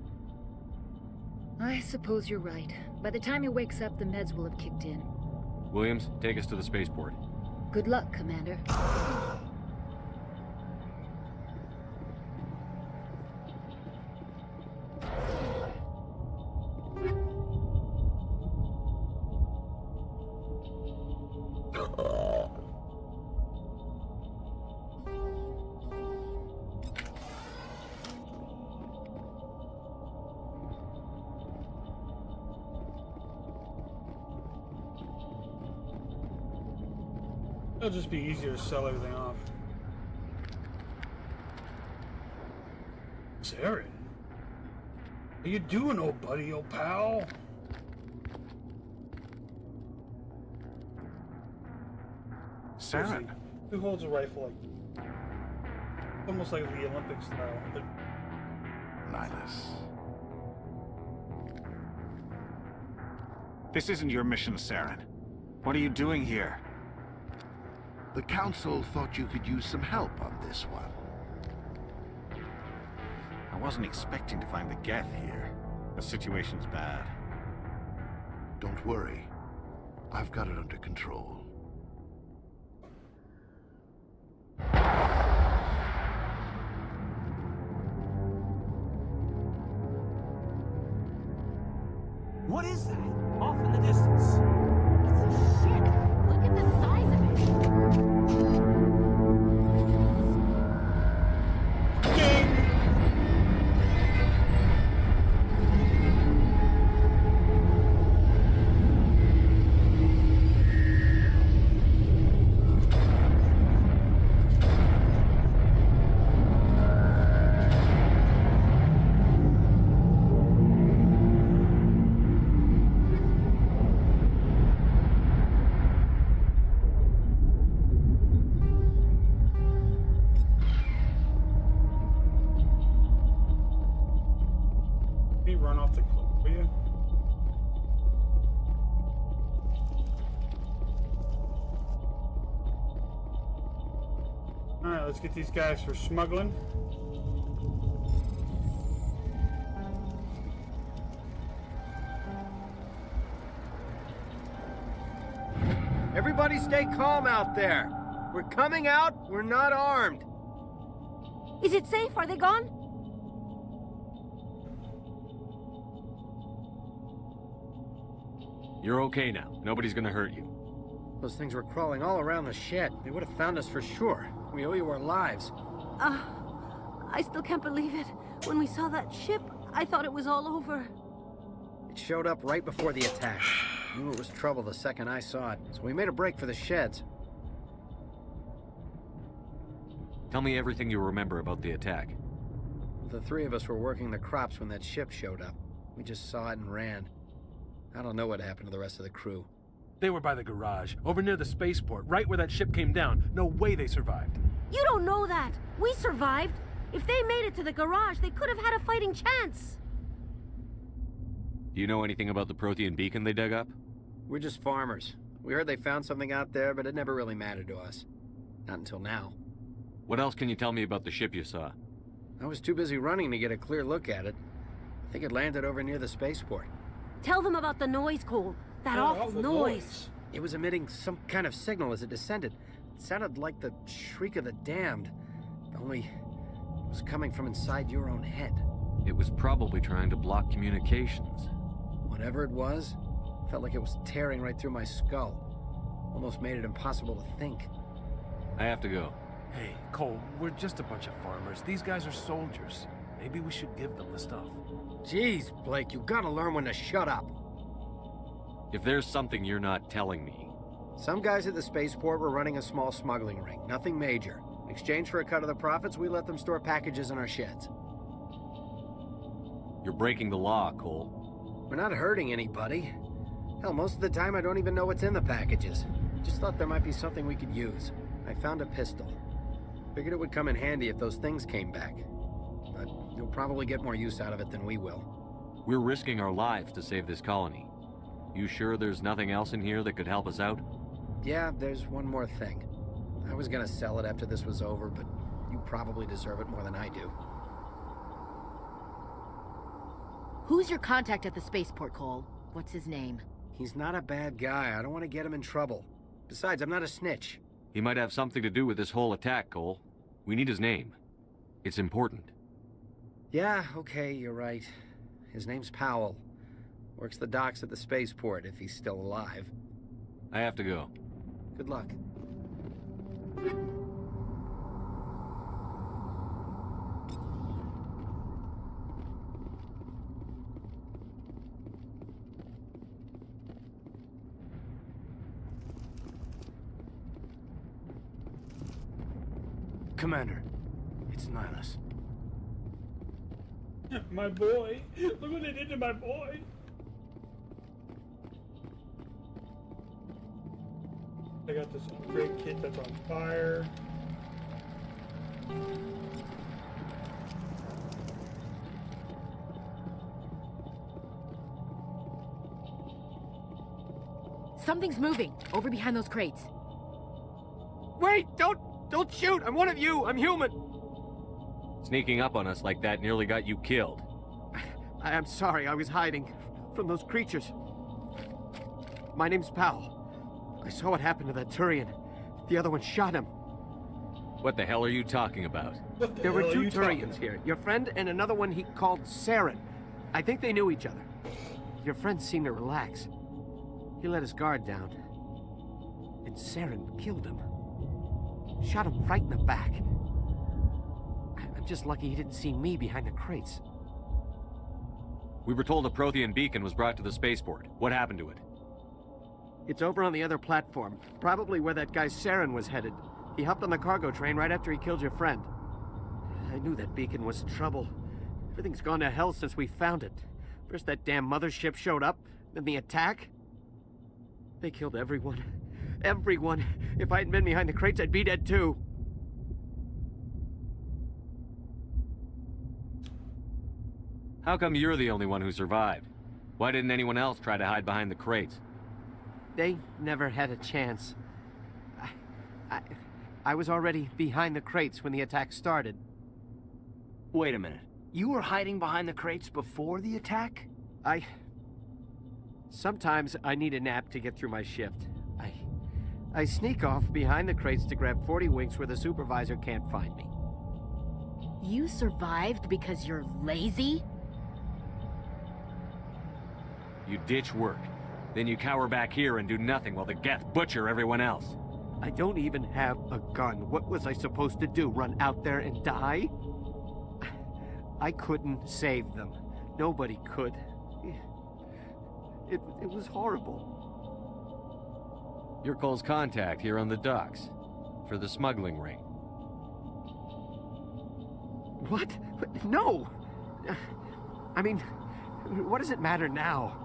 I suppose you're right. By the time he wakes up, the meds will have kicked in. Williams, take us to the spaceport. Good luck, Commander. It'll just be easier to sell everything off. Saren, how you doing, old buddy, old pal? Saren. Who holds a rifle like almost like the Olympic style? But Nihilus. This isn't your mission, Saren. What are you doing here? The Council thought you could use some help on this one. I wasn't expecting to find the Geth here. The situation's bad. Don't worry. I've got it under control. What is that? Off in the distance. It's a ship. Look at the size of it. run off the cliff, will you? Alright, let's get these guys for smuggling. Everybody stay calm out there. We're coming out, we're not armed. Is it safe? Are they gone? You're okay now. Nobody's gonna hurt you. Those things were crawling all around the shed. They would have found us for sure. We owe you our lives. I still can't believe it. When we saw that ship, I thought it was all over. It showed up right before the attack. Knew it was trouble the second I saw it, so we made a break for the sheds. Tell me everything you remember about the attack. The three of us were working the crops when that ship showed up. We just saw it and ran. I don't know what happened to the rest of the crew. They were by the garage, over near the spaceport, right where that ship came down. No way they survived. You don't know that. We survived. If they made it to the garage, they could have had a fighting chance. Do you know anything about the Prothean beacon they dug up? We're just farmers. We heard they found something out there, but it never really mattered to us. Not until now. What else can you tell me about the ship you saw? I was too busy running to get a clear look at it. I think it landed over near the spaceport. Tell them about the noise, Cole. That awful noise. It was emitting some kind of signal as it descended. It sounded like the shriek of the damned. Only it was coming from inside your own head. It was probably trying to block communications. Whatever it was, felt like it was tearing right through my skull. Almost made it impossible to think. I have to go. Hey, Cole, we're just a bunch of farmers. These guys are soldiers. Maybe we should give them the stuff. Jeez, Blake, you gotta learn when to shut up. If there's something you're not telling me... Some guys at the spaceport were running a small smuggling ring, nothing major. In exchange for a cut of the profits, we let them store packages in our sheds. You're breaking the law, Cole. We're not hurting anybody. Hell, most of the time I don't even know what's in the packages. Just thought there might be something we could use. I found a pistol. Figured it would come in handy if those things came back. But you'll probably get more use out of it than we will. We're risking our lives to save this colony. You sure there's nothing else in here that could help us out? Yeah, there's one more thing. I was gonna sell it after this was over, but you probably deserve it more than I do. Who's your contact at the spaceport, Cole? What's his name? He's not a bad guy. I don't want to get him in trouble. Besides, I'm not a snitch. He might have something to do with this whole attack, Cole. We need his name. It's important. Yeah, okay, you're right. His name's Powell. Works the docks at the spaceport, if he's still alive. I have to go. Good luck. Commander, it's Nihilus. My boy. Look what they did to my boy. I got this upgrade kit that's on fire. Something's moving over behind those crates. Wait! Don't shoot! I'm one of you! I'm human! Sneaking up on us like that nearly got you killed. I am sorry, I was hiding from those creatures. My name's Powell. I saw what happened to that Turian. The other one shot him. What the hell are you talking about? There were two Turians here. Your friend and another one he called Saren. I think they knew each other. Your friend seemed to relax. He let his guard down. And Saren killed him. Shot him right in the back. I'm just lucky he didn't see me behind the crates. We were told a Prothean beacon was brought to the spaceport. What happened to it? It's over on the other platform. Probably where that guy Saren was headed. He hopped on the cargo train right after he killed your friend. I knew that beacon was trouble. Everything's gone to hell since we found it. First that damn mothership showed up, then the attack. They killed everyone. Everyone. If I hadn't been behind the crates, I'd be dead too. How come you're the only one who survived? Why didn't anyone else try to hide behind the crates? They never had a chance. I was already behind the crates when the attack started. Wait a minute. You were hiding behind the crates before the attack? Sometimes I need a nap to get through my shift. I sneak off behind the crates to grab 40 winks where the supervisor can't find me. You survived because you're lazy? You ditch work. Then you cower back here and do nothing while the Geth butcher everyone else. I don't even have a gun. What was I supposed to do? Run out there and die? I couldn't save them. Nobody could. It was horrible. You're Cole's contact here on the docks. For the smuggling ring. What? No! I mean, what does it matter now?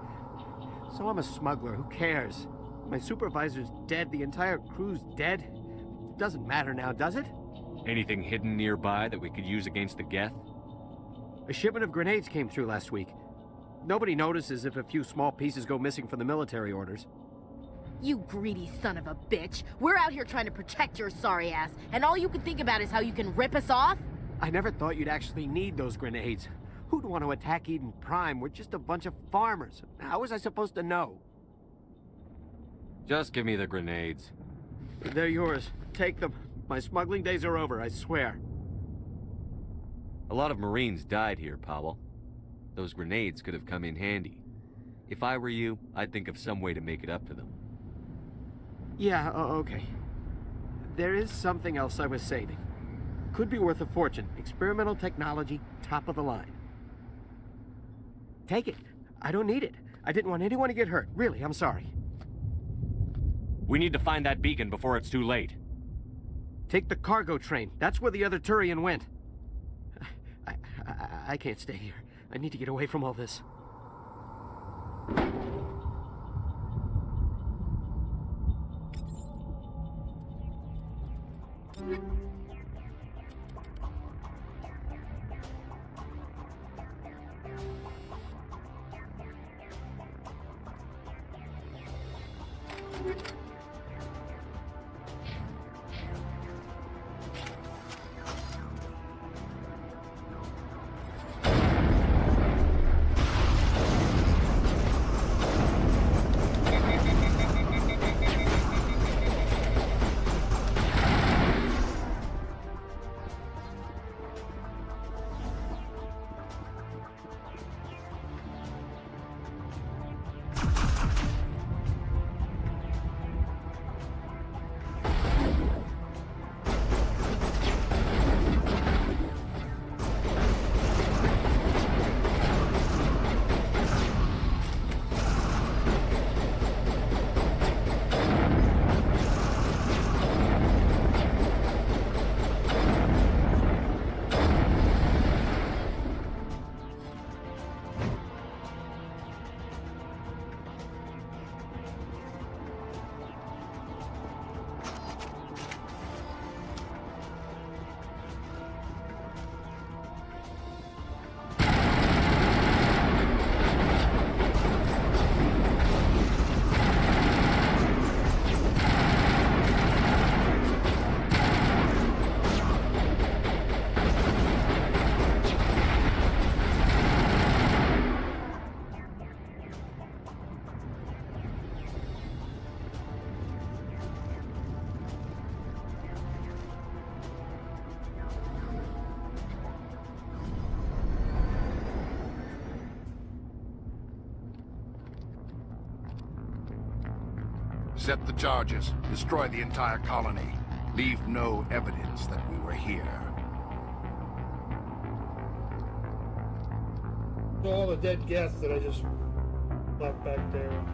So I'm a smuggler, who cares? My supervisor's dead, the entire crew's dead. It doesn't matter now, does it? Anything hidden nearby that we could use against the Geth? A shipment of grenades came through last week. Nobody notices if a few small pieces go missing from the military orders. You greedy son of a bitch. We're out here trying to protect your sorry ass, and all you can think about is how you can rip us off? I never thought you'd actually need those grenades. Who'd want to attack Eden Prime? We're just a bunch of farmers. How was I supposed to know? Just give me the grenades. They're yours. Take them. My smuggling days are over, I swear. A lot of Marines died here, Powell. Those grenades could have come in handy. If I were you, I'd think of some way to make it up to them. Yeah, okay. There is something else I was saving. Could be worth a fortune. Experimental technology, top of the line. Take it. I don't need it. I didn't want anyone to get hurt. Really, I'm sorry. We need to find that beacon before it's too late. Take the cargo train. That's where the other Turian went. I can't stay here. I need to get away from all this. Set the charges. Destroy the entire colony. Leave no evidence that we were here. All the dead guests that I just left back there,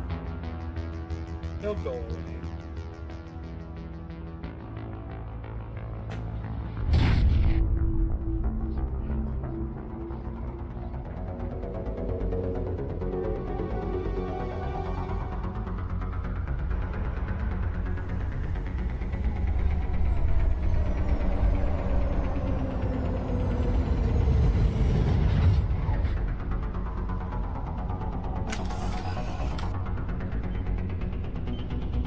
they'll go away.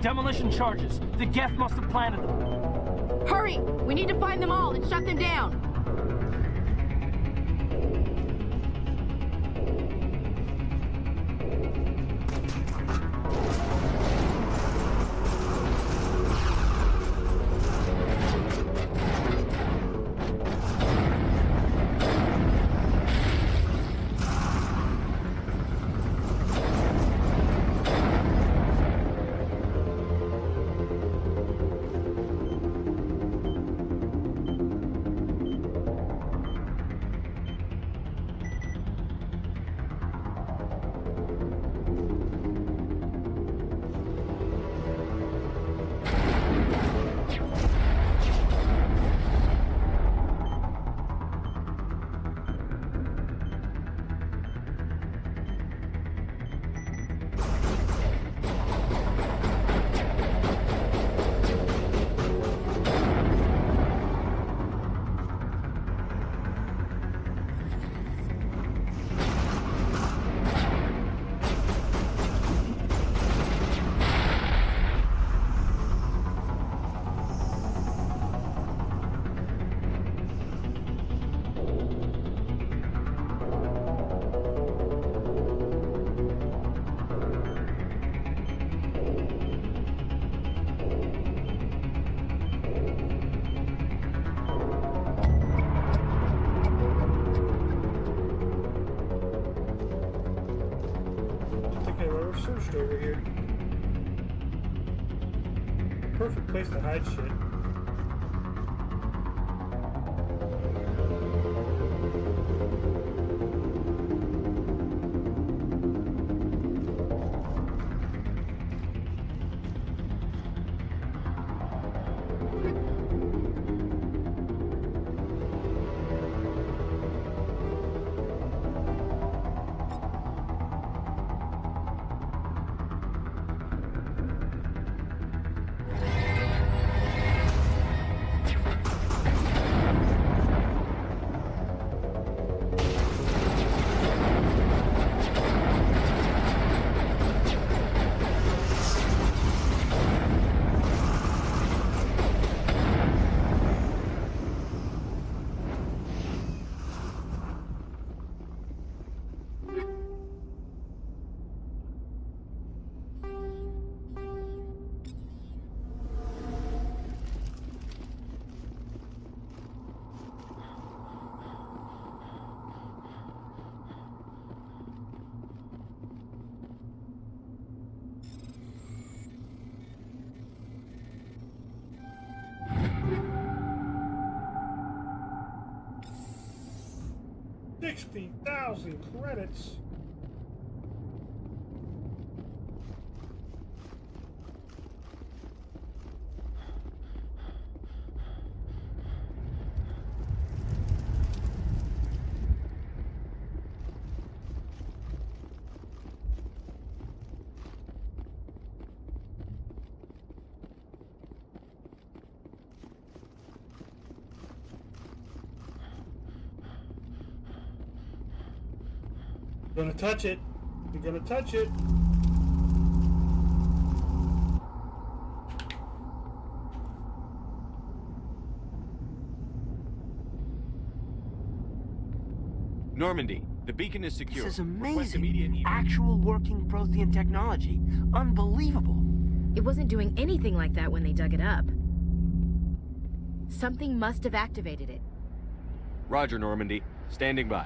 Demolition charges. The Geth must have planted them. Hurry! We need to find them all and shut them down. Searched over here. Perfect place to hide shit. 60,000 credits. Gonna touch it. You're gonna touch it. Normandy, the beacon is secure. This is Request amazing. immediate Actual working Prothean technology. Unbelievable. It wasn't doing anything like that when they dug it up. Something must have activated it. Roger, Normandy. Standing by.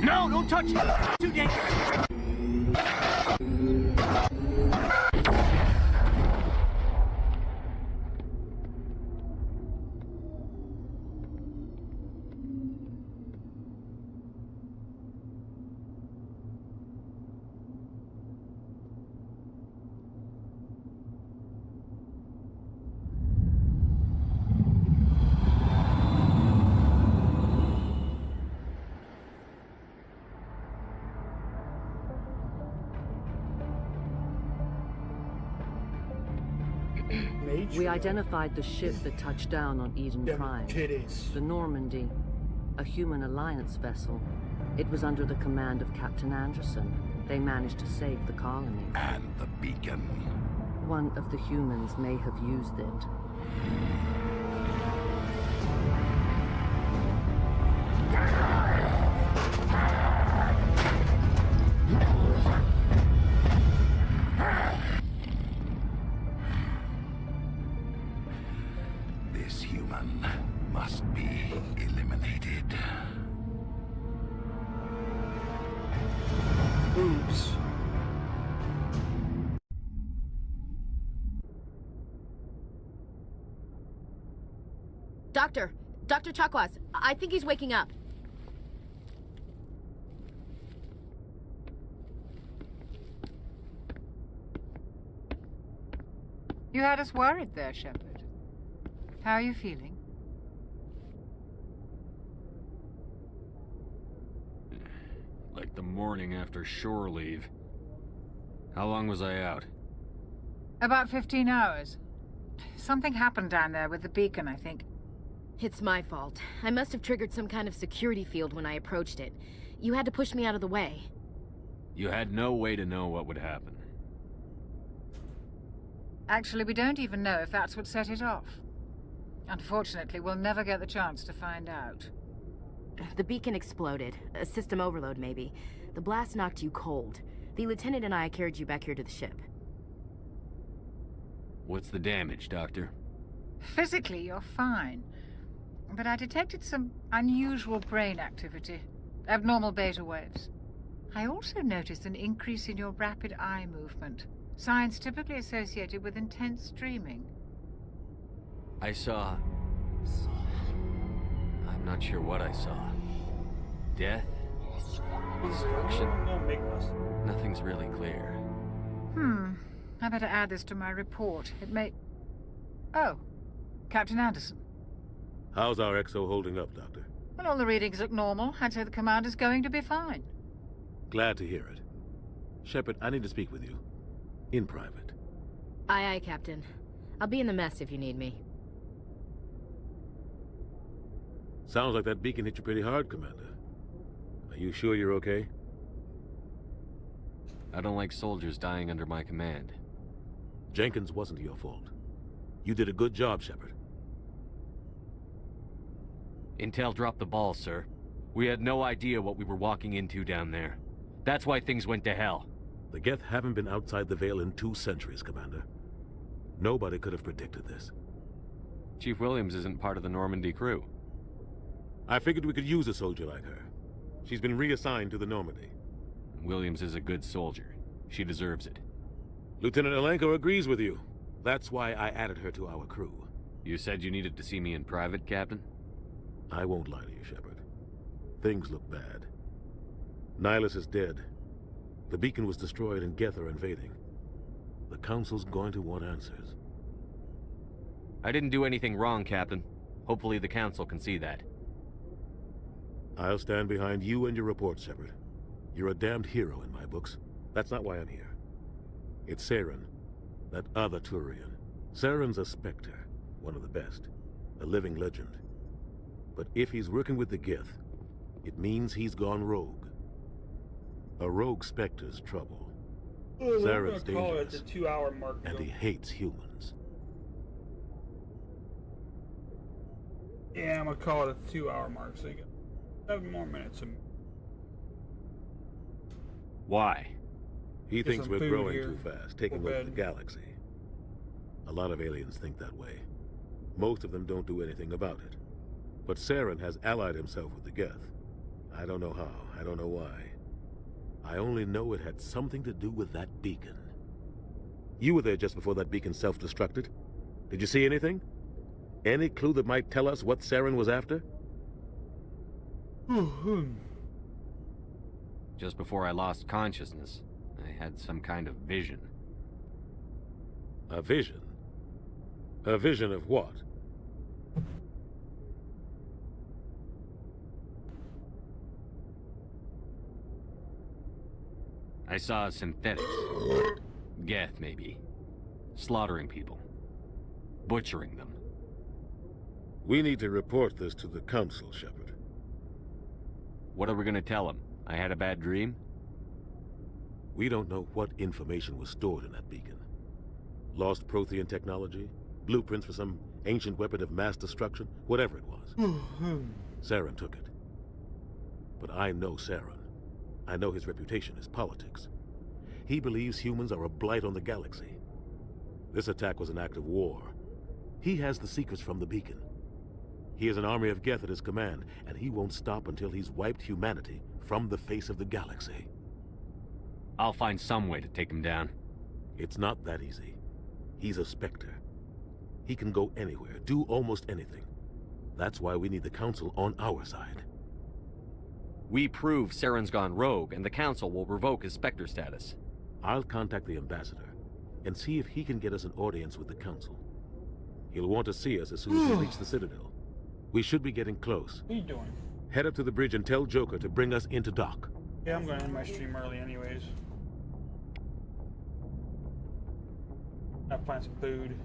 No, don't touch it. Too dangerous. We identified the ship that touched down on Eden Prime. The Normandy, a human alliance vessel. It was under the command of Captain Anderson. They managed to save the colony. And the beacon. One of the humans may have used it. This human must be eliminated. Oops. Dr. Chakwas, I think he's waking up. You had us worried there, Shepard. How are you feeling? Like the morning after shore leave. How long was I out? About 15 hours. Something happened down there with the beacon, I think. It's my fault. I must have triggered some kind of security field when I approached it. You had to push me out of the way. You had no way to know what would happen. Actually, we don't even know if that's what set it off. Unfortunately, we'll never get the chance to find out. The beacon exploded. A system overload, maybe. The blast knocked you cold. The lieutenant and I carried you back here to the ship. What's the damage, Doctor? Physically, you're fine. But I detected some unusual brain activity. Abnormal beta waves. I also noticed an increase in your rapid eye movement. Signs typically associated with intense dreaming. I saw... I'm not sure what I saw. Death? Destruction? Nothing's really clear. I better add this to my report. It may... Oh, Captain Anderson. How's our XO holding up, Doctor? Well, all the readings look normal. I'd say the commander's going to be fine. Glad to hear it. Shepard, I need to speak with you. In private. Aye, aye, Captain. I'll be in the mess if you need me. Sounds like that beacon hit you pretty hard, Commander. Are you sure you're okay? I don't like soldiers dying under my command. Jenkins wasn't your fault. You did a good job, Shepard. Intel dropped the ball, sir. We had no idea what we were walking into down there. That's why things went to hell. The Geth haven't been outside the Veil in 2 centuries, Commander. Nobody could have predicted this. Chief Williams isn't part of the Normandy crew. I figured we could use a soldier like her. She's been reassigned to the Normandy. Williams is a good soldier. She deserves it. Lieutenant Alenko agrees with you. That's why I added her to our crew. You said you needed to see me in private, Captain? I won't lie to you, Shepard. Things look bad. Nihilus is dead. The beacon was destroyed and Geth are invading. The Council's going to want answers. I didn't do anything wrong, Captain. Hopefully the Council can see that. I'll stand behind you and your report, Shepard. You're a damned hero in my books. That's not why I'm here. It's Saren, that other Turian. Saren's a Spectre, one of the best. A living legend. But if he's working with the Geth, it means he's gone rogue. A rogue Spectre's trouble. Saren's dangerous, the 2-hour mark. and he hates humans. Yeah, I'm gonna call it a 2-hour mark, so you got 7 more minutes. Why? He Get thinks some we're food growing here. too fast, taking over the galaxy. A lot of aliens think that way. Most of them don't do anything about it. But Saren has allied himself with the Geth. I don't know how, I don't know why. I only know it had something to do with that beacon. You were there just before that beacon self-destructed. Did you see anything? Any clue that might tell us what Saren was after? Just before I lost consciousness, I had some kind of vision. A vision? A vision of what? I saw synthetics. Geth, maybe. Slaughtering people. Butchering them. We need to report this to the Council, Shepard. What are we gonna tell them? I had a bad dream? We don't know what information was stored in that beacon. Lost Prothean technology? Blueprints for some ancient weapon of mass destruction? Whatever it was. Saren took it. But I know Saren. I know his reputation is politics. He believes humans are a blight on the galaxy. This attack was an act of war. He has the secrets from the beacon. He has an army of Geth at his command, and he won't stop until he's wiped humanity from the face of the galaxy. I'll find some way to take him down. It's not that easy. He's a Spectre. He can go anywhere, do almost anything. That's why we need the Council on our side. We prove Saren's gone rogue, and the Council will revoke his Spectre status. I'll contact the Ambassador, and see if he can get us an audience with the Council. He'll want to see us as soon as we reach the Citadel. We should be getting close. What are you doing? Head up to the bridge and tell Joker to bring us into dock. Yeah, I'm going to end my stream early anyways. I'll find some food.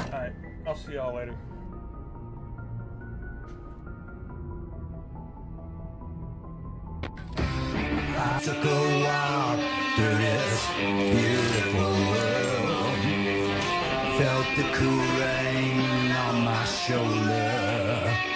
Alright, I'll see y'all later. I took a walk through this beautiful world. Felt the cool rain on my shoulder.